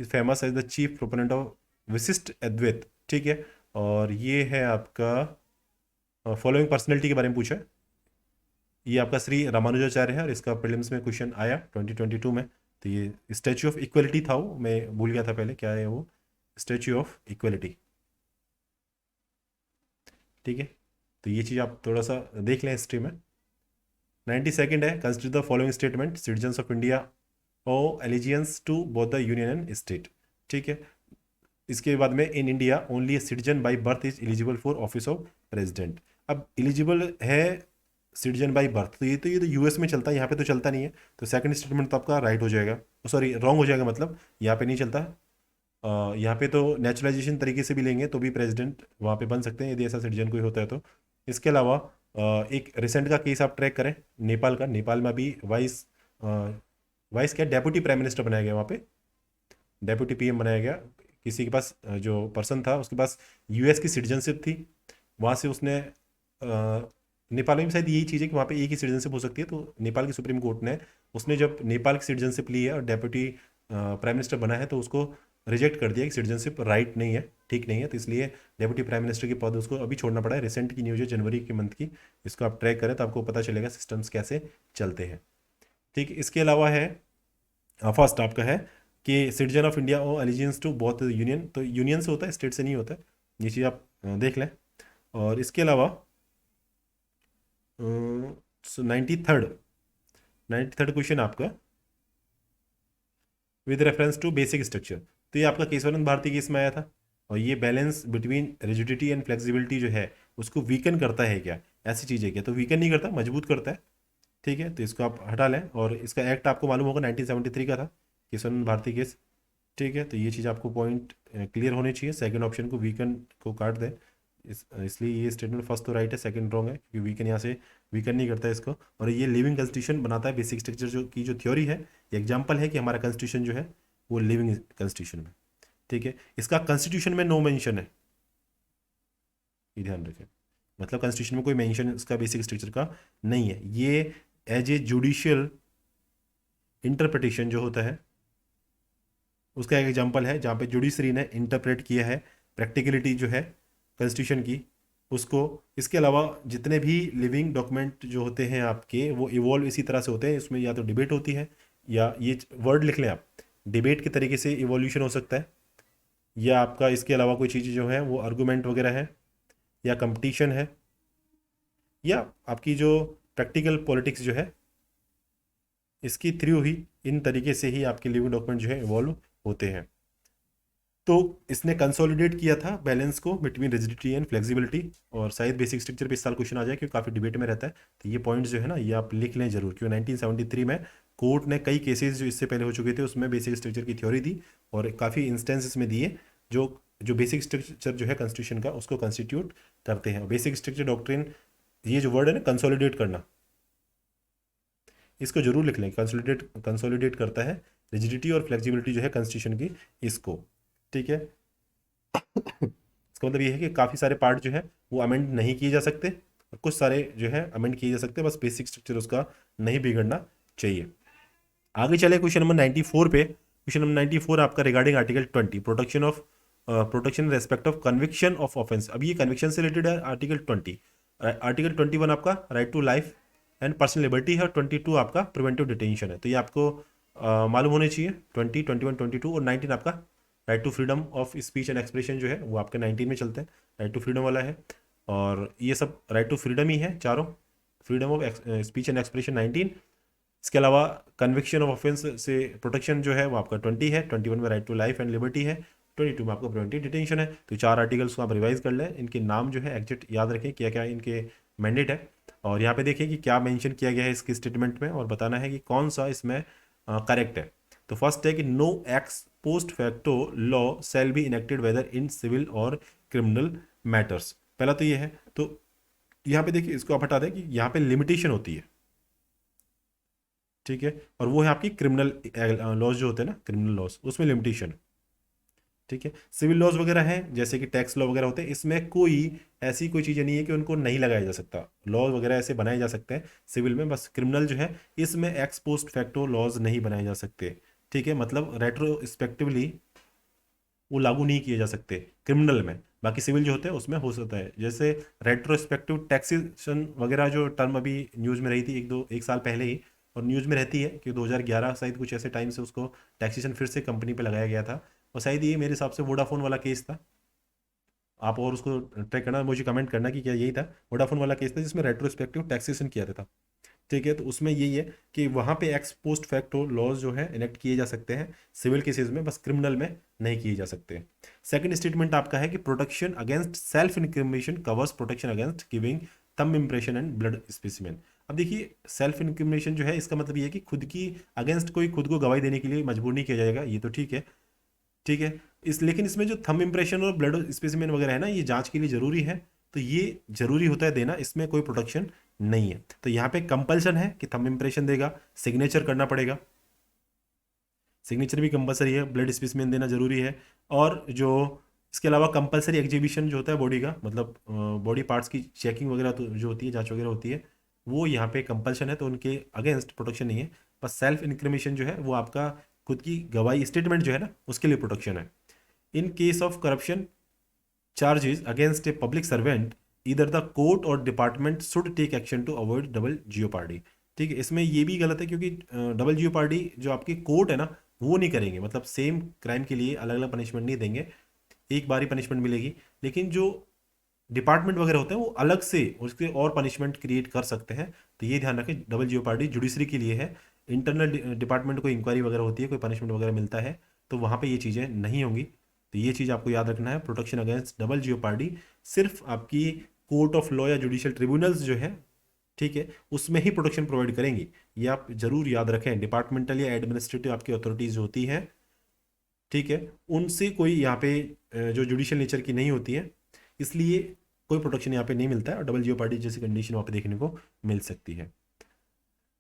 A: Famous as the chief proponent of Vishishta Advaita. ठीक है। और ये है आपका फॉलोइंग पर्सनैलिटी के बारे में पूछा है। ये आपका श्री रामानुजाचार्य है, और इसका प्रीलिम्स में क्वेश्चन आया 2022 में। तो ये स्टैच्यू ऑफ इक्वलिटी था, वो मैं भूल गया था पहले क्या है वो, स्टैच्यू ऑफ इक्वलिटी। ठीक है। तो ये चीज़ आप थोड़ा सा देख लें हिस्ट्री में। 92nd है, consider the following statement, citizens of India owe allegiance to both the union and state. ठीक है। इसके बाद में in India only a citizen by birth is eligible for office of president. अब एलिजिबल है citizen by birth, तो ये तो यूएस में चलता है, यहाँ पे तो चलता नहीं है। तो सेकंड स्टेटमेंट तो आपका राइट हो जाएगा, सॉरी रॉन्ग हो जाएगा, मतलब यहाँ पे नहीं चलता। यहाँ पे तो नेचुरलाइजेशन तरीके से भी लेंगे तो भी प्रेसिडेंट वहाँ पे बन सकते हैं, यदि ऐसा सिटीजन कोई होता है तो। इसके अलावा एक रिसेंट का केस आप ट्रैक करें नेपाल का। नेपाल में अभी वाइस क्या डेप्यूटी प्राइम मिनिस्टर बनाया गया, वहाँ पे डेप्यूटी पीएम बनाया गया। किसी के पास जो पर्सन था उसके पास यूएस की सिटीजनशिप थी, वहाँ से उसने नेपाल में भी शायद यही चीज़ है कि वहाँ पे एक ही सिटीजनशिप हो सकती है। तो नेपाल की सुप्रीम कोर्ट ने, उसने जब नेपाल की सिटीजनशिप ली है और डेप्यूटी प्राइम मिनिस्टर बना है, तो उसको रिजेक्ट कर दिया कि सिटीजनशिप राइट नहीं है, ठीक नहीं है। तो इसलिए डेप्यूटी प्राइम मिनिस्टर के पद उसको अभी छोड़ना पड़ा है। रिसेंट की न्यूज़ है जनवरी के मंथ की, इसको आप ट्रैक करें तो आपको पता चलेगा सिस्टम्स कैसे चलते हैं। ठीक। इसके अलावा है फर्स्ट आपका है कि सिटीजन ऑफ इंडिया और एलिजियंस टू बोथ यूनियन, तो यूनियन से होता है, स्टेट से नहीं होता है। ये चीज़ आप देख लें। और इसके अलावा 93rd क्वेश्चन आपका with reference to basic structure. तो ये आपका केशवानंद भारती केस में आया था, और ये balance between rigidity and flexibility जो है उसको वीकन करता है क्या, ऐसी चीज़ें क्या, तो वीकन नहीं करता, मजबूत करता है। ठीक है। तो इसको आप हटा लें, और इसका एक्ट आपको मालूम होगा 1973 का था, केशवानंद भारती केस। ठीक है। तो ये चीज़ आपको पॉइंट क्लियर होने चाहिए। सेकंड ऑप्शन को वीकन को काट दें, इसलिए ये स्टेटमेंट फर्स्ट तो राइट है, सेकंड रॉन्ग है, क्योंकि वीकन यहाँ से वीकन नहीं करता है इसको। और ये लिविंग कॉन्स्टिट्यूशन बनाता है, बेसिक स्ट्रक्चर जो थ्योरी है, एग्जाम्पल है कि हमारा कॉन्स्टिट्यूशन जो है वो लिविंग कॉन्स्टिट्यूशन में। ठीक है। इसका कॉन्स्टिट्यूशन में नो मेंशन है, ये ध्यान रखें, मतलब कॉन्स्टिट्यूशन में कोई मेंशन इसका बेसिक स्ट्रक्चर का नहीं है। ये एज ए जुडिशियल इंटरप्रिटेशन जो होता है उसका एक एग्जाम्पल है, जहाँ पे जुडिशरी ने इंटरप्रेट किया है प्रैक्टिकलिटी जो है कॉन्स्टिट्यूशन की उसको। इसके अलावा जितने भी लिविंग डॉक्यूमेंट जो होते हैं आपके, वो इवॉल्व इसी तरह से होते हैं। इसमें या तो डिबेट होती है, या ये वर्ड लिख लें आप, डिबेट के तरीके से इवोल्यूशन हो सकता है, या आपका इसके अलावा कोई चीज़ जो है वो आर्गूमेंट वगैरह है, या कंपटीशन है, या आपकी जो प्रैक्टिकल पॉलिटिक्स जो है, इसकी थ्रू ही, इन तरीके से ही आपके लिविंग डॉक्यूमेंट जो है इवॉल्व होते हैं। तो इसने कंसोलिडेट किया था बैलेंस को बिटवीन रिजिडिटी एंड फ्लेक्सिबिलिटी, और शायद बेसिक स्ट्रक्चर पे इस साल क्वेश्चन आ जाए क्योंकि काफ़ी डिबेट में रहता है। तो ये पॉइंट्स जो है ना ये आप लिख लें जरूर, क्योंकि 1973 में कोर्ट ने कई केसेस जो इससे पहले हो चुके थे उसमें बेसिक स्ट्रक्चर की थ्योरी दी, और काफ़ी इंस्टेंसेस में दिए जो जो बेसिक स्ट्रक्चर जो है कॉन्स्टिट्यूशन का उसको कंस्टिट्यूट करते हैं। बेसिक स्ट्रक्चर डॉक्ट्रिन, ये जो वर्ड है ना कंसोलिडेट करना, इसको जरूर लिख लें। कंसोलिडेट करता है रिजिडिटी और फ्लेक्सिबिलिटी जो है कॉन्स्टिट्यूशन की, इसको। ठीक है, इसका मतलब ये है कि काफ़ी सारे पार्ट जो है वो अमेंड नहीं किए जा सकते, और कुछ सारे जो है अमेंड किए जा सकते हैं, बस बेसिक स्ट्रक्चर उसका नहीं बिगड़ना चाहिए। आगे चले क्वेश्चन नंबर 94 पे। क्वेश्चन नंबर 94 आपका regarding article 20, protection respect of conviction of offence. अब ये कन्विक्शन से रिलेटेड है आर्टिकल 20। आर्टिकल 21 आपका right to life and personal liberty है, और 22 आपका प्रिवेंटिव डिटेंशन है। तो ये आपको मालूम होने चाहिए। 20, 21, 22 और 19 आपका right to freedom of speech and expression जो है वो आपके 19 में चलते हैं, राइट टू फ्रीडम वाला है। और ये सब राइट टू फ्रीडम ही है चारों, freedom of speech and expression 19। इसके अलावा कन्विक्शन ऑफ ऑफेंस से प्रोटेक्शन जो है वो आपका 20 है, 21 में right to life and liberty है, 22 में आपका प्रिवेंटिव डिटेंशन है। तो चार आर्टिकल्स को आप रिवाइज कर लें, इनके नाम जो है एग्जैक्ट याद रखें, क्या क्या इनके मैंडेट है। और यहाँ पे देखिए कि क्या मेंशन किया गया है इसके स्टेटमेंट में, और बताना है कि कौन सा इसमें करेक्ट है। तो फर्स्ट है कि no ex post facto law shall be enacted whether in civil और क्रिमिनल मैटर्स। पहला तो ये है। तो यहाँ पे देखिए, इसको आप हटा दें कि यहाँ पे लिमिटेशन होती है। ठीक है, और वो है आपकी क्रिमिनल लॉज जो होते हैं ना, क्रिमिनल लॉज, उसमें लिमिटेशन। ठीक है, सिविल लॉज वगैरह हैं जैसे कि टैक्स लॉ वगैरह होते हैं, इसमें कोई चीज़ नहीं है कि उनको नहीं लगाया जा सकता। लॉ वगैरह ऐसे बनाए जा सकते हैं सिविल में, बस क्रिमिनल जो है इसमें एक्स पोस्ट फैक्टो लॉज नहीं बनाए जा सकते। ठीक है, मतलब रेट्रोस्पेक्टिवली वो लागू नहीं किए जा सकते क्रिमिनल में, बाकी सिविल जो होते हैं उसमें हो सकता है। जैसे रेट्रोस्पेक्टिव टैक्सेशन वगैरह जो टर्म अभी न्यूज़ में रही थी एक साल पहले ही, और न्यूज़ में रहती है कि 2011 शायद कुछ ऐसे टाइम से उसको टैक्सेशन फिर से कंपनी पे लगाया गया था, और शायद ये मेरे हिसाब से वोडाफोन वाला केस था। आप और उसको ट्रैक करना, मुझे कमेंट करना कि क्या यही था वोडाफोन वाला केस था जिसमें रेट्रोस्पेक्टिव टैक्सेशन किया था। ठीक है, तो उसमें यही है कि वहाँ पे एक्स पोस्ट फैक्टो लॉज जो है इनेक्ट किए जा सकते हैं सिविल केसेस में, बस क्रिमिनल में नहीं किए जा सकते। सेकंड स्टेटमेंट आपका है कि protection against self incrimination covers protection against giving thumb impression and blood specimen. अब देखिए, सेल्फ इंक्रिमिनेशन जो है इसका मतलब ये है कि खुद की अगेंस्ट कोई खुद को गवाही देने के लिए मजबूर नहीं किया जाएगा, ये तो ठीक है। ठीक है, लेकिन इसमें जो थंब इंप्रेशन और ब्लड स्पेसिमेन वगैरह है ना, ये जांच के लिए जरूरी है, तो ये जरूरी होता है देना, इसमें कोई प्रोटेक्शन नहीं है। तो यहाँ पे कंपल्सन है कि थंब इंप्रेशन देगा, सिग्नेचर करना पड़ेगा, सिग्नेचर भी कंपलसरी है, ब्लड स्पेसिमेन देना जरूरी है। और जो इसके अलावा कंपलसरी एग्जीबिशन जो होता है बॉडी का, मतलब बॉडी पार्ट्स की चेकिंग वगैरह तो जो होती है, जांच वगैरह होती है, वो यहाँ पे कंपल्शन है, तो उनके अगेंस्ट प्रोटेक्शन नहीं है। बस सेल्फ इंक्रिमिनेशन जो है वो आपका खुद की गवाही स्टेटमेंट जो है ना उसके लिए प्रोटेक्शन है। In case of corruption charges against a public servant either the court और department should take action to avoid double jeopardy. ठीक है, इसमें ये भी गलत है क्योंकि डबल जियोपार्डी जो आपकी कोर्ट है ना वो नहीं करेंगे, मतलब सेम क्राइम के लिए अलग अलग पनिशमेंट नहीं देंगे, एक बार ही पनिशमेंट मिलेगी। लेकिन जो डिपार्टमेंट वगैरह होते हैं वो अलग से उसके और पनिशमेंट क्रिएट कर सकते हैं। तो ये ध्यान रखें, डबल जियोपार्डी जुडिशरी के लिए है, इंटरनल डिपार्टमेंट को इंक्वायरी वगैरह होती है, कोई पनिशमेंट वगैरह मिलता है तो वहाँ पे ये चीज़ें नहीं होंगी। तो ये चीज़ आपको याद रखना है, प्रोटेक्शन अगेंस्ट डबल जियोपार्डी सिर्फ आपकी कोर्ट ऑफ लॉ या जुडिशियल ट्रिब्यूनल्स जो है, ठीक है, उसमें ही प्रोटेक्शन प्रोवाइड करेंगी। ये आप जरूर याद रखें, डिपार्टमेंटल या एडमिनिस्ट्रेटिव आपकी अथॉरिटीज़ होती हैं, ठीक है, उनसे कोई यहाँ पे जो जुडिशियल नेचर की नहीं होती है, इसलिए कोई प्रोटेक्शन यहाँ पे नहीं मिलता है, और डबल जियोपार्डी जैसी कंडीशन वहाँ पे देखने को मिल सकती है।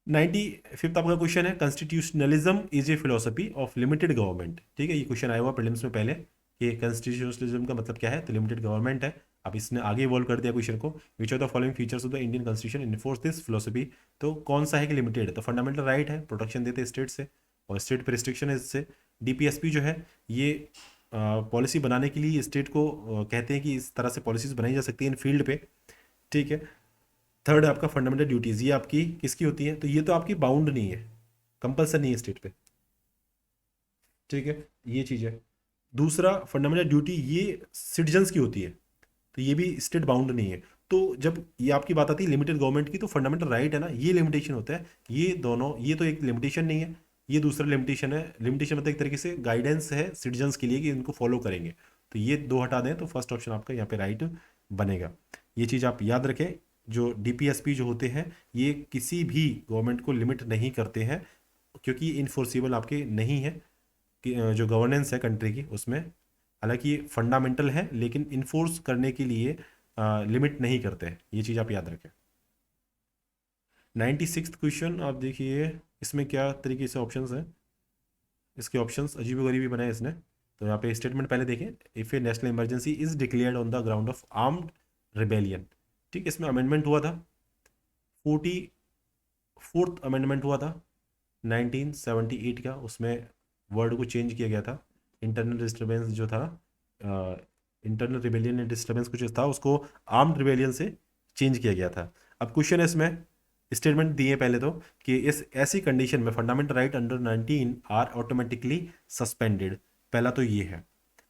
A: 95 आपका क्वेश्चन है, constitutionalism is a philosophy of limited government. ठीक है, ये क्वेश्चन आया हुआ प्रीलिम्स में पहले कि कॉन्स्टिट्यूशनलिज्म का मतलब क्या है, तो लिमिटेड गवर्नमेंट है। अब इसने आगे इवॉल्व कर दिया क्वेश्चन को, which are the following features of the Indian constitution enforce this philosophy. तो कौन सा है कि लिमिटेड है, तो फंडामेंटल राइट है, प्रोटेक्शन देते हैं स्टेट से, और स्टेट पर रिस्ट्रिक्शन है इससे। डीपीएसपी जो है ये पॉलिसी बनाने के लिए स्टेट को कहते हैं कि इस तरह से पॉलिसीज बनाई जा सकती है इन फील्ड पे। ठीक है, थर्ड है आपका फंडामेंटल ड्यूटीज, ये आपकी किसकी होती है, तो ये तो आपकी बाउंड नहीं है, कंपल्सन नहीं है स्टेट पे। ठीक है, ये चीज़ है। दूसरा फंडामेंटल ड्यूटी ये सिटीजन्स की होती है, तो ये भी स्टेट बाउंड नहीं है। तो जब ये आपकी बात आती है लिमिटेड गवर्नमेंट की, तो फंडामेंटल राइट है ना, ये लिमिटेशन होता है, ये दोनों, ये तो एक लिमिटेशन नहीं है, ये दूसरा लिमिटेशन है। लिमिटेशन मतलब एक तरीके से गाइडेंस है सिटीजन्स के लिए कि इनको फॉलो करेंगे। तो ये दो हटा दें तो फर्स्ट ऑप्शन आपका यहाँ पे राइट बनेगा। ये चीज़ आप याद रखें। जो डीपीएसपी जो होते हैं ये किसी भी गवर्नमेंट को लिमिट नहीं करते हैं, क्योंकि इनफोर्सिबल आपके नहीं है कि जो गवर्नेंस है कंट्री की उसमें। हालांकि ये फंडामेंटल है लेकिन इन्फोर्स करने के लिए लिमिट नहीं करते हैं। ये चीज़ आप याद रखें। 96th क्वेश्चन आप देखिए, इसमें क्या तरीके से ऑप्शंस हैं। इसके ऑप्शंस अजीबोगरीबी बनाए इसने। तो यहाँ पे स्टेटमेंट पहले देखें। If A national emergency is declared on the ground of armed rebellion, ठीक, इसमें अमेंडमेंट हुआ था, 44th अमेंडमेंट हुआ था 1978 का। उसमें वर्ड को चेंज किया गया था। इंटरनल डिस्टर्बेंस जो था, इंटरनल रिबेलियन डिस्टर्बेंस कुछ था, उसको आर्म्ड रिबेलियन से चेंज किया गया था। अब क्वेश्चन है इसमें स्टेटमेंट दिए पहले तो कि इस ऐसी कंडीशन में fundamental right under 19 are automatically suspended. पहला तो ये है,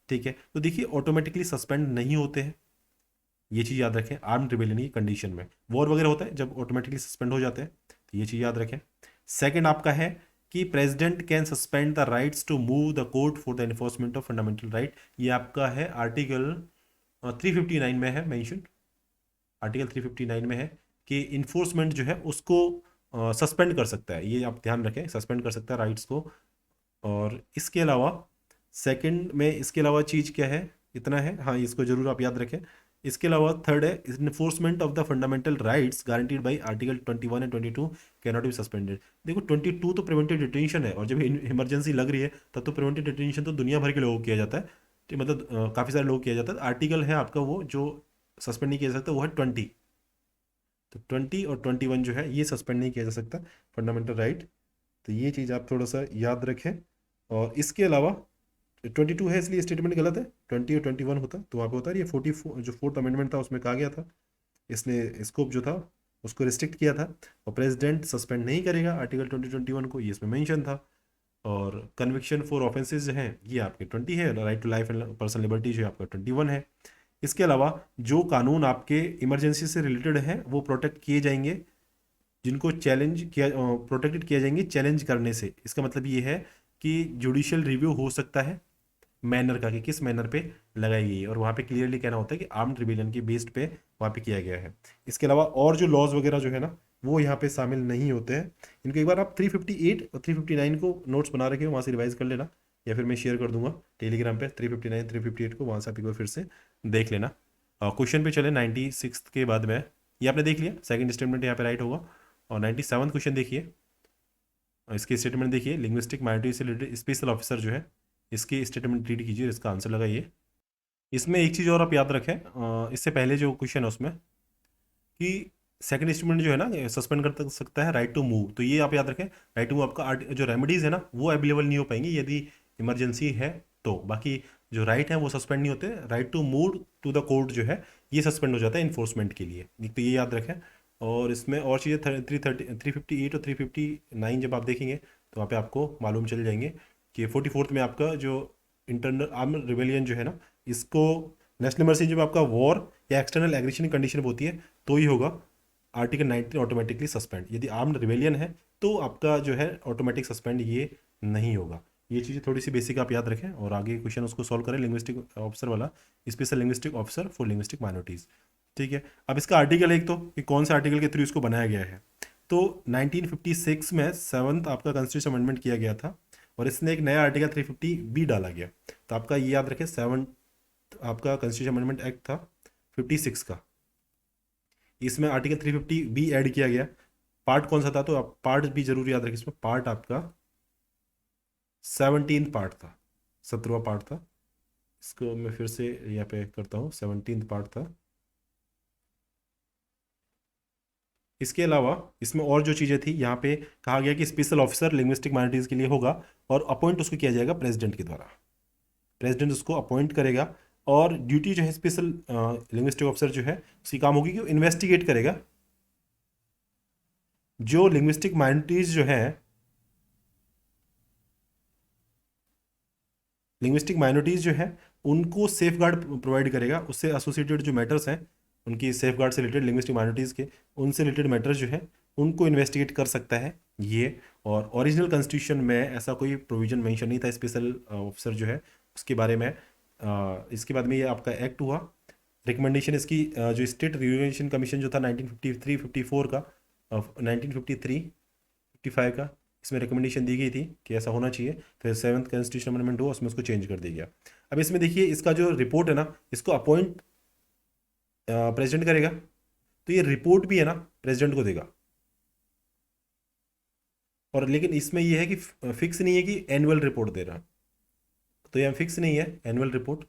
A: ठीक है। तो देखिए ऑटोमेटिकली सस्पेंड नहीं होते हैं, ये चीज़ याद रखें। आर्म्ड रिबेलियन की कंडीशन में वॉर वगैरह होता है जब ऑटोमेटिकली सस्पेंड हो जाते हैं, तो ये चीज़ याद रखें। सेकंड आपका है कि president can suspend the rights to move the court for the enforcement of fundamental right. ये आपका है आर्टिकल 359 में है मेंशन। आर्टिकल 359 में है कि इन्फोर्समेंट जो है उसको सस्पेंड कर सकता है। ये आप ध्यान रखें, सस्पेंड कर सकता है राइट्स को। और इसके अलावा सेकंड में इसके अलावा चीज़ क्या है, इतना है, हाँ इसको जरूर आप याद रखें। इसके अलावा थर्ड है enforcement of the fundamental rights guaranteed by article 21 and 22 can not be suspended. देखो 22 तो प्रिवेंटिव डिटेंशन है, और जब इमरजेंसी लग रही है तब तो प्रिवेंटिव डिटेंशन तो दुनिया भर के लोगों को किया जाता है, तो मतलब काफ़ी सारे लोग किया जाता है। आर्टिकल है आपका वो जो सस्पेंड नहीं किया जा सकता, वो है 20। तो 20 और 21 जो है ये सस्पेंड नहीं किया जा सकता फंडामेंटल राइट। तो ये चीज़ आप थोड़ा सा याद रखें। और इसके अलावा 22 है इसलिए स्टेटमेंट गलत है, 20 और 21 होता तो वहाँ पे होता है। ये 44 जो 4th अमेंडमेंट था उसमें कहा गया था, इसने स्कोप जो था उसको रिस्ट्रिक्ट किया था, और प्रेसिडेंट सस्पेंड नहीं करेगा आर्टिकल 2021 को, ये इसमें मेंशन था। और कन्विक्शन फॉर ऑफेंसेस जो हैं ये आपके 20 है, right to life and personal liberty जो है आपका 21 है। इसके अलावा जो कानून आपके इमरजेंसी से रिलेटेड हैं वो प्रोटेक्ट किए जाएंगे, जिनको चैलेंज किया प्रोटेक्टेड किया जाएंगे चैलेंज करने से। इसका मतलब ये है कि जुडिशियल रिव्यू हो सकता है मैनर का, कि किस मैनर पे लगाई गई है, और वहाँ पे क्लियरली कहना होता है कि आर्म्ड रिबेलियन की बेस्ड पे वहाँ पे किया गया है। इसके अलावा और जो लॉज वगैरह जो है ना वो यहाँ पे शामिल नहीं होते हैं। इनको एक बार आप 358 और 359 को नोट्स बना रखे हो, वहाँ से रिवाइज कर लेना, या फिर मैं शेयर कर दूंगा टेलीग्राम पे 359 358 को, वहाँ से आप एक बार फिर से देख लेना। क्वेश्चन पे चले 96 के बाद में, ये आपने देख लिया, सेकंड स्टेटमेंट यहाँ पे राइट होगा। और 97 क्वेश्चन देखिए, इसके स्टेटमेंट देखिए। लिंग्विस्टिक माइनॉरिटी से रिलेटेड स्पेशल ऑफिसर जो है इसके स्टेटमेंट रीड कीजिए, इसका आंसर लगाइए। इसमें एक चीज़ और आप याद रखें, इससे पहले जो क्वेश्चन है उसमें कि सेकंड स्टेटमेंट जो है ना सस्पेंड कर सकता है राइट टू मूव। तो ये आप याद रखें, राइट टू मूव आपका जो रेमेडीज़ है ना वो अवेलेबल नहीं हो पाएंगी यदि इमरजेंसी है तो। बाकी जो राइट है वो सस्पेंड नहीं होते। Right to move to the court जो है ये सस्पेंड हो जाता है इन्फोर्समेंट के लिए, तो ये याद रखें। और इसमें और चीज़ें 358 और 359 जब आप देखेंगे तो वहाँ पे आपको मालूम चल जाएंगे कि 44th में आपका जो इंटरनल आर्म रिबेलियन जो है ना, इसको नेशनल इमरजेंसी जब आपका वॉर या एक्सटर्नल एग्रेशन कंडीशन होती है तो ही होगा आर्टिकल 19 ऑटोमेटिकली सस्पेंड। यदि आर्म्ड रिबेलियन है तो आपका जो है ऑटोमेटिक सस्पेंड ये नहीं होगा। ये चीज़ें थोड़ी सी बेसिक आप याद रखें, और आगे क्वेश्चन उसको सॉल्व करें लिंग्विस्टिक ऑफिसर वाला, special linguistic officer for linguistic minorities, ठीक है। अब इसका आर्टिकल एक तो कि कौन से आर्टिकल के थ्रू इसको बनाया गया है, तो 1956 में 7th आपका कॉन्स्टिट्यूशन अमेंडमेंट किया गया था, और इसने एक नया आर्टिकल 350B डाला गया। तो आपका ये याद रखें 7th आपका कॉन्स्टिट्यूशन अमेंडमेंट एक्ट था 56 का, इसमें आर्टिकल 350B ऐड किया गया। पार्ट कौन सा था, तो आप पार्ट भी जरूर याद रखें। इसमें पार्ट आपका 17th पार्ट था, 17वां पार्ट था। इसको मैं फिर से यहाँ पे करता हूँ, 17th पार्ट था। इसके अलावा इसमें और जो चीज़ें थी, यहाँ पे कहा गया कि स्पेशल ऑफिसर लिंग्विस्टिक माइनॉरिटीज़ के लिए होगा, और अपॉइंट उसको किया जाएगा प्रेसिडेंट के द्वारा। प्रेसिडेंट उसको अपॉइंट करेगा, और ड्यूटी जो है स्पेशल लिंग्विस्टिक ऑफिसर जो है उसकी काम होगी कि वो इन्वेस्टिगेट करेगा जो लिंग्विस्टिक माइनॉरिटीज़ जो है, लिंग्विस्टिक माइनॉरिटीज़ जो है उनको सेफ गार्ड प्रोवाइड करेगा। उससे एसोसिएटेड जो मैटर्स हैं उनकी सेफ गार्ड से रिलेटेड लिंग्विस्टिक माइनॉरिटीज़ के, उनसे रिलेटेड मैटर्स जो है उनको इन्वेस्टिगेट कर सकता है ये। और ओरिजिनल कॉन्स्टिट्यूशन में ऐसा कोई प्रोविजन मेंशन नहीं था स्पेशल ऑफिसर जो है उसके बारे में। इसके बाद में ये आपका एक्ट हुआ। रिकमेंडेशन इसकी जो स्टेट रियूनेशन कमीशन जो था 1953-54 का, 1953 55 का, इसमें रिकमेंडेशन दी गई थी कि ऐसा होना चाहिए। फिर 7th कॉन्स्टिट्यूशन अमेंडमेंट हुआ, उसमें उसको चेंज कर दिया गया। अब इसमें देखिए इसका जो रिपोर्ट है ना, इसको अपॉइंट प्रेसिडेंट करेगा, तो ये रिपोर्ट भी है ना प्रेसिडेंट को देगा। और लेकिन इसमें ये है कि फिक्स नहीं है कि एनुअल रिपोर्ट दे रहा, तो ये फिक्स नहीं है एनुअल रिपोर्ट।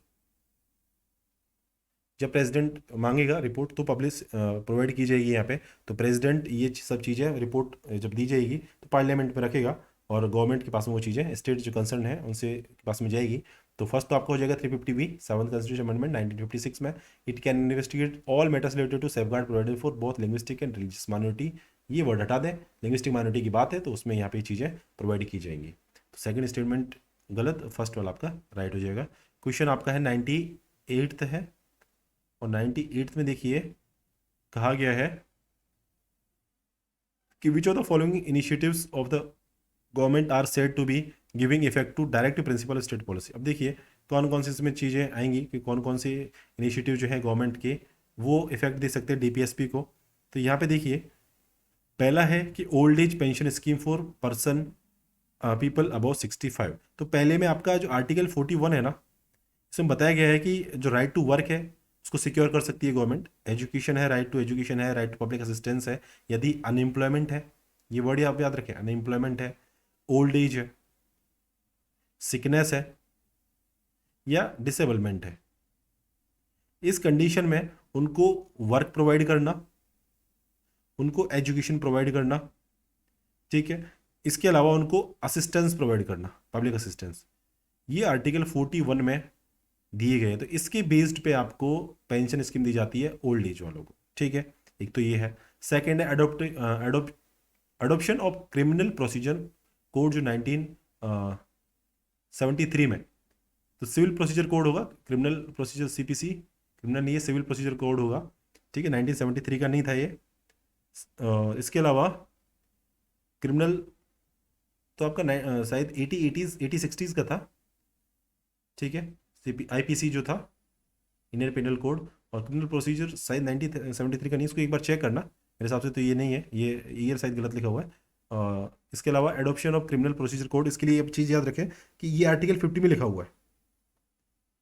A: जब प्रेसिडेंट मांगेगा रिपोर्ट तो पब्लिश प्रोवाइड की जाएगी यहाँ पे। तो प्रेसिडेंट ये सब चीज़ें रिपोर्ट जब दी जाएगी तो पार्लियामेंट में रखेगा, और गवर्नमेंट के पास में वो चीज़ें स्टेट जो कंसर्न है उनसे के पास में जाएगी। तो फर्स्ट तो आपका हो जाएगा 350B 7th कॉन्स्टिट्यूशन अमेंडमेंट 1956 में। It can investigate all matters related to safeguard provided for both linguistic and religious minority. ये वर्ड हटा दें, लिंग्विस्टिक माइनॉरिटी की बात है तो उसमें यहाँ पे चीज़ें प्रोवाइड की जाएंगी। तो सेकंड स्टेटमेंट गलत, फर्स्ट वाला आपका राइट हो जाएगा। क्वेश्चन आपका है 98th है, और 98th में देखिए कहा गया है कि which of the following initiatives of the government are said to be giving effect to direct principle of state policy. अब देखिए कौन कौन से इसमें चीज़ें आएंगी कि कौन कौन से इनिशिएटिव जो है गवर्नमेंट के वो इफेक्ट दे सकते हैं डीपीएसपी को। तो यहाँ पे देखिए पहला है कि old age pension scheme for person people above 65। तो पहले में आपका जो आर्टिकल 41 है ना, इसमें बताया गया है कि जो राइट टू वर्क है उसको सिक्योर कर सकती है गवर्नमेंट। एजुकेशन है, राइट टू एजुकेशन है, राइट टू पब्लिक असिस्टेंस है। यदि अनएम्प्लॉयमेंट है, ये वर्ड आप याद रखें, अनएम्प्लॉयमेंट है, ओल्ड एज है, सिकनेस है, या डिसेबलमेंट है, इस कंडीशन में उनको वर्क प्रोवाइड करना, उनको एजुकेशन प्रोवाइड करना, ठीक है। इसके अलावा उनको असिस्टेंस प्रोवाइड करना, पब्लिक असिस्टेंस, ये आर्टिकल 41 में दिए गए। तो इसके बेस्ड पे आपको पेंशन स्कीम दी जाती है ओल्ड एज वालों को, ठीक है। एक तो ये है। सेकंड है adoption of criminal procedure code जो 1973 में, तो सिविल प्रोसीजर कोड होगा, क्रिमिनल प्रोसीजर सीपीसी, क्रिमिनल नहीं है, सिविल प्रोसीजर कोड होगा, ठीक है। 1973 का नहीं था ये। इसके अलावा क्रिमिनल तो आपका शायद 80s 80s 80s 60s का था, ठीक है। आईपीसी जो था, इंडियन पेनल कोड, और क्रिमिनल प्रोसीजर शायद 1973 का नहीं, इसको एक बार चेक करना, मेरे हिसाब से तो ये नहीं है, ये ईयर शायद गलत लिखा हुआ है। इसके अलावा adoption of criminal procedure code, इसके लिए एक चीज़ याद रखें कि ये आर्टिकल 50 में लिखा हुआ है,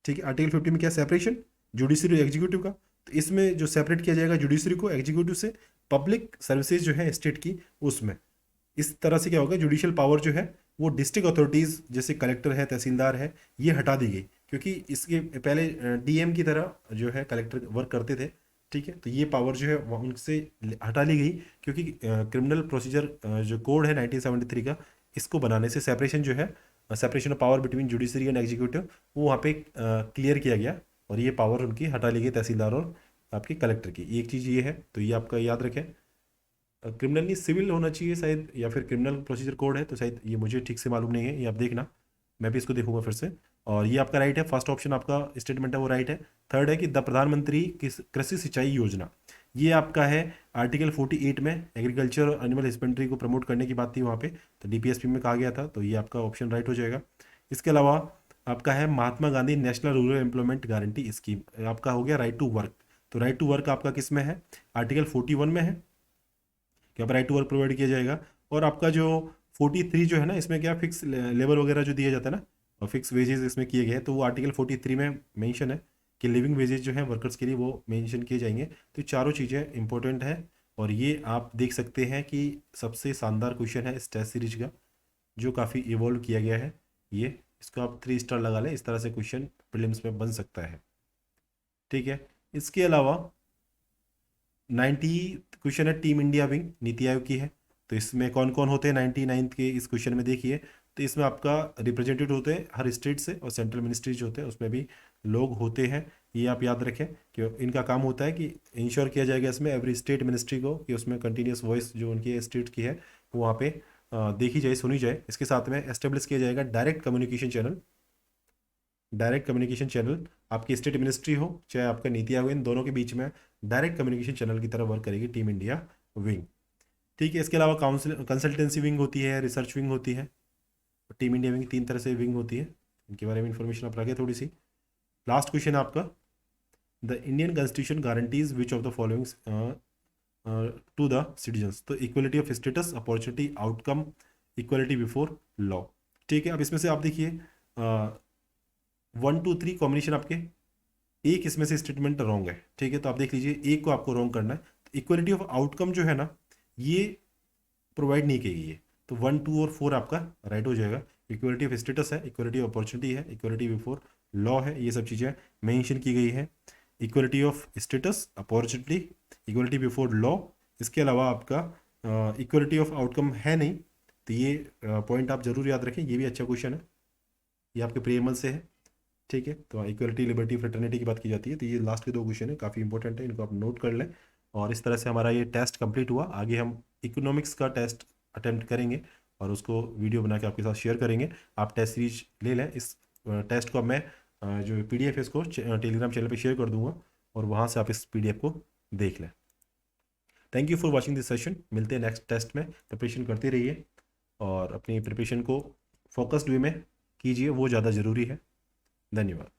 A: ठीक है। आर्टिकल 50 में क्या सेपरेशन जुडिशरी एग्जीक्यूटिव का, तो इसमें जो सेपरेट किया जाएगा जुडिशरी को एग्जीक्यूटिव से, पब्लिक सर्विसेज जो है स्टेट की उसमें, इस तरह से क्या होगा, जुडिशियल पावर जो है वो डिस्ट्रिक्ट अथॉरिटीज़ जैसे कलेक्टर है, तहसीलदार है, ये हटा दी गई, क्योंकि इसके पहले डीएम की तरह जो है कलेक्टर वर्क करते थे, ठीक है। तो ये पावर जो है वो उनसे हटा ली गई, क्योंकि क्रिमिनल प्रोसीजर जो कोड है 1973 का, इसको बनाने से सेपरेशन जो है, separation of power between judiciary and executive, वो वहाँ पे क्लियर किया गया, और ये पावर उनकी हटा ली गई तहसीलदार और आपकी कलेक्टर की। एक चीज़ ये है, तो ये आपका याद रखें। क्रिमिनल नहीं, सिविल होना चाहिए शायद, या फिर क्रिमिनल प्रोसीजर कोड है, तो शायद ये मुझे ठीक से मालूम नहीं है, ये आप देखना, मैं भी इसको देखूंगा फिर से। और ये आपका राइट है, फर्स्ट ऑप्शन आपका स्टेटमेंट है वो राइट है। थर्ड है कि द प्रधानमंत्री कृषि सिंचाई योजना, ये आपका है आर्टिकल 48 में, एग्रीकल्चर और एनिमल हस्बेंड्री को प्रमोट करने की बात थी वहाँ पे, तो डीपीएसपी में कहा गया था, तो ये आपका ऑप्शन राइट हो जाएगा। इसके अलावा आपका है Mahatma Gandhi national rural employment guarantee scheme, आपका हो गया राइट टू वर्क। तो राइट टू वर्क आपका किस में है, आर्टिकल 41 में है, कि आप राइट टू वर्क प्रोवाइड किया जाएगा। और आपका जो 43 जो है ना, इसमें क्या फिक्स लेबर वगैरह जो दिया जाता है ना, और फिक्स वेजेस इसमें किए गए हैं, तो वो आर्टिकल 43 में मेंशन है कि लिविंग वेजेस जो है वर्कर्स के लिए वो मेंशन किए जाएंगे। तो चारों चीज़ें इंपॉर्टेंट है, और ये आप देख सकते हैं कि सबसे शानदार क्वेश्चन है इस टेस्ट सीरीज का, जो काफ़ी इवॉल्व किया गया है। ये इसको आप 3 स्टार लगा लें, इस तरह से क्वेश्चन प्रीलिम्स में बन सकता है, ठीक है। इसके अलावा 90 क्वेश्चन है team India wing, NITI Aayog की है। तो इसमें कौन कौन होते हैं 99 के इस क्वेश्चन में देखिए, तो इसमें आपका रिप्रेजेंटेटिव होते हैं हर स्टेट से, और सेंट्रल मिनिस्ट्री जो होते हैं उसमें भी लोग होते हैं। ये आप याद रखें कि इनका काम होता है कि इंश्योर किया जाएगा इसमें एवरी स्टेट मिनिस्ट्री को, कि उसमें कंटिन्यूस वॉइस जो उनकी स्टेट की है वो वहाँ पे देखी जाए, सुनी जाए। इसके साथ में एस्टेब्लिश किया जाएगा direct communication channel, direct communication channel आपकी स्टेट मिनिस्ट्री हो चाहे आपका नीति आयोग, इन दोनों के बीच में डायरेक्ट कम्युनिकेशन चैनल की तरह वर्क करेगी टीम इंडिया विंग। ठीक है। इसके अलावा कंसल्टेंसी विंग होती है, रिसर्च विंग होती है, टीम इंडिया विंग, 3 तरह से विंग होती है। इनके बारे में इन्फॉर्मेशन आप रखें थोड़ी सी। लास्ट क्वेश्चन है आपका, the Indian constitution guarantees which of the followings to the citizens. तो equality of status, opportunity, outcome, equality before law. ठीक है। अब इसमें से आप देखिए 1 2 3 कॉम्बिनेशन आपके, एक इसमें से स्टेटमेंट रॉन्ग है। ठीक है, तो आप देख लीजिए, एक को आपको रॉन्ग करना है। तो इक्वलिटी ऑफ आउटकम जो है ना, ये प्रोवाइड नहीं की गई है, तो 1 2 और 4 आपका राइट हो जाएगा। इक्वलिटी ऑफ स्टेटस है, इक्वलिटी ऑफ अपॉर्चुनिटी है, इक्वलिटी बिफोर लॉ है, ये सब चीज़ें मेंशन की गई है। Equality of status, opportunity, equality before law. इसके अलावा आपका इक्वलिटी ऑफ आउटकम है नहीं, तो ये पॉइंट आप जरूर याद रखें, ये भी अच्छा क्वेश्चन है, ये आपके प्रीएमएल से है। ठीक है, तो इक्वलिटी, लिबर्टी, फ्रेटर्निटी की बात की जाती है। तो ये लास्ट के 2 क्वेश्चन है, काफ़ी इंपॉर्टेंट है, इनको आप नोट कर लें। और इस तरह से हमारा ये टेस्ट कंप्लीट हुआ। आगे हम इकोनॉमिक्स का टेस्ट अटेम्प्ट करेंगे और उसको वीडियो बना के आपके साथ शेयर करेंगे। आप टेस्ट सीरीज ले लें। इस टेस्ट को मैं जो PDF है इसको टेलीग्राम चैनल पे शेयर कर दूंगा और वहाँ से आप इस PDF को देख लें। Thank you for watching this session. मिलते हैं नेक्स्ट टेस्ट में। प्रिपरेशन करते रहिए और अपनी प्रिपरेशन को फोकस्ड वे में कीजिए, वो ज़्यादा ज़रूरी है। धन्यवाद।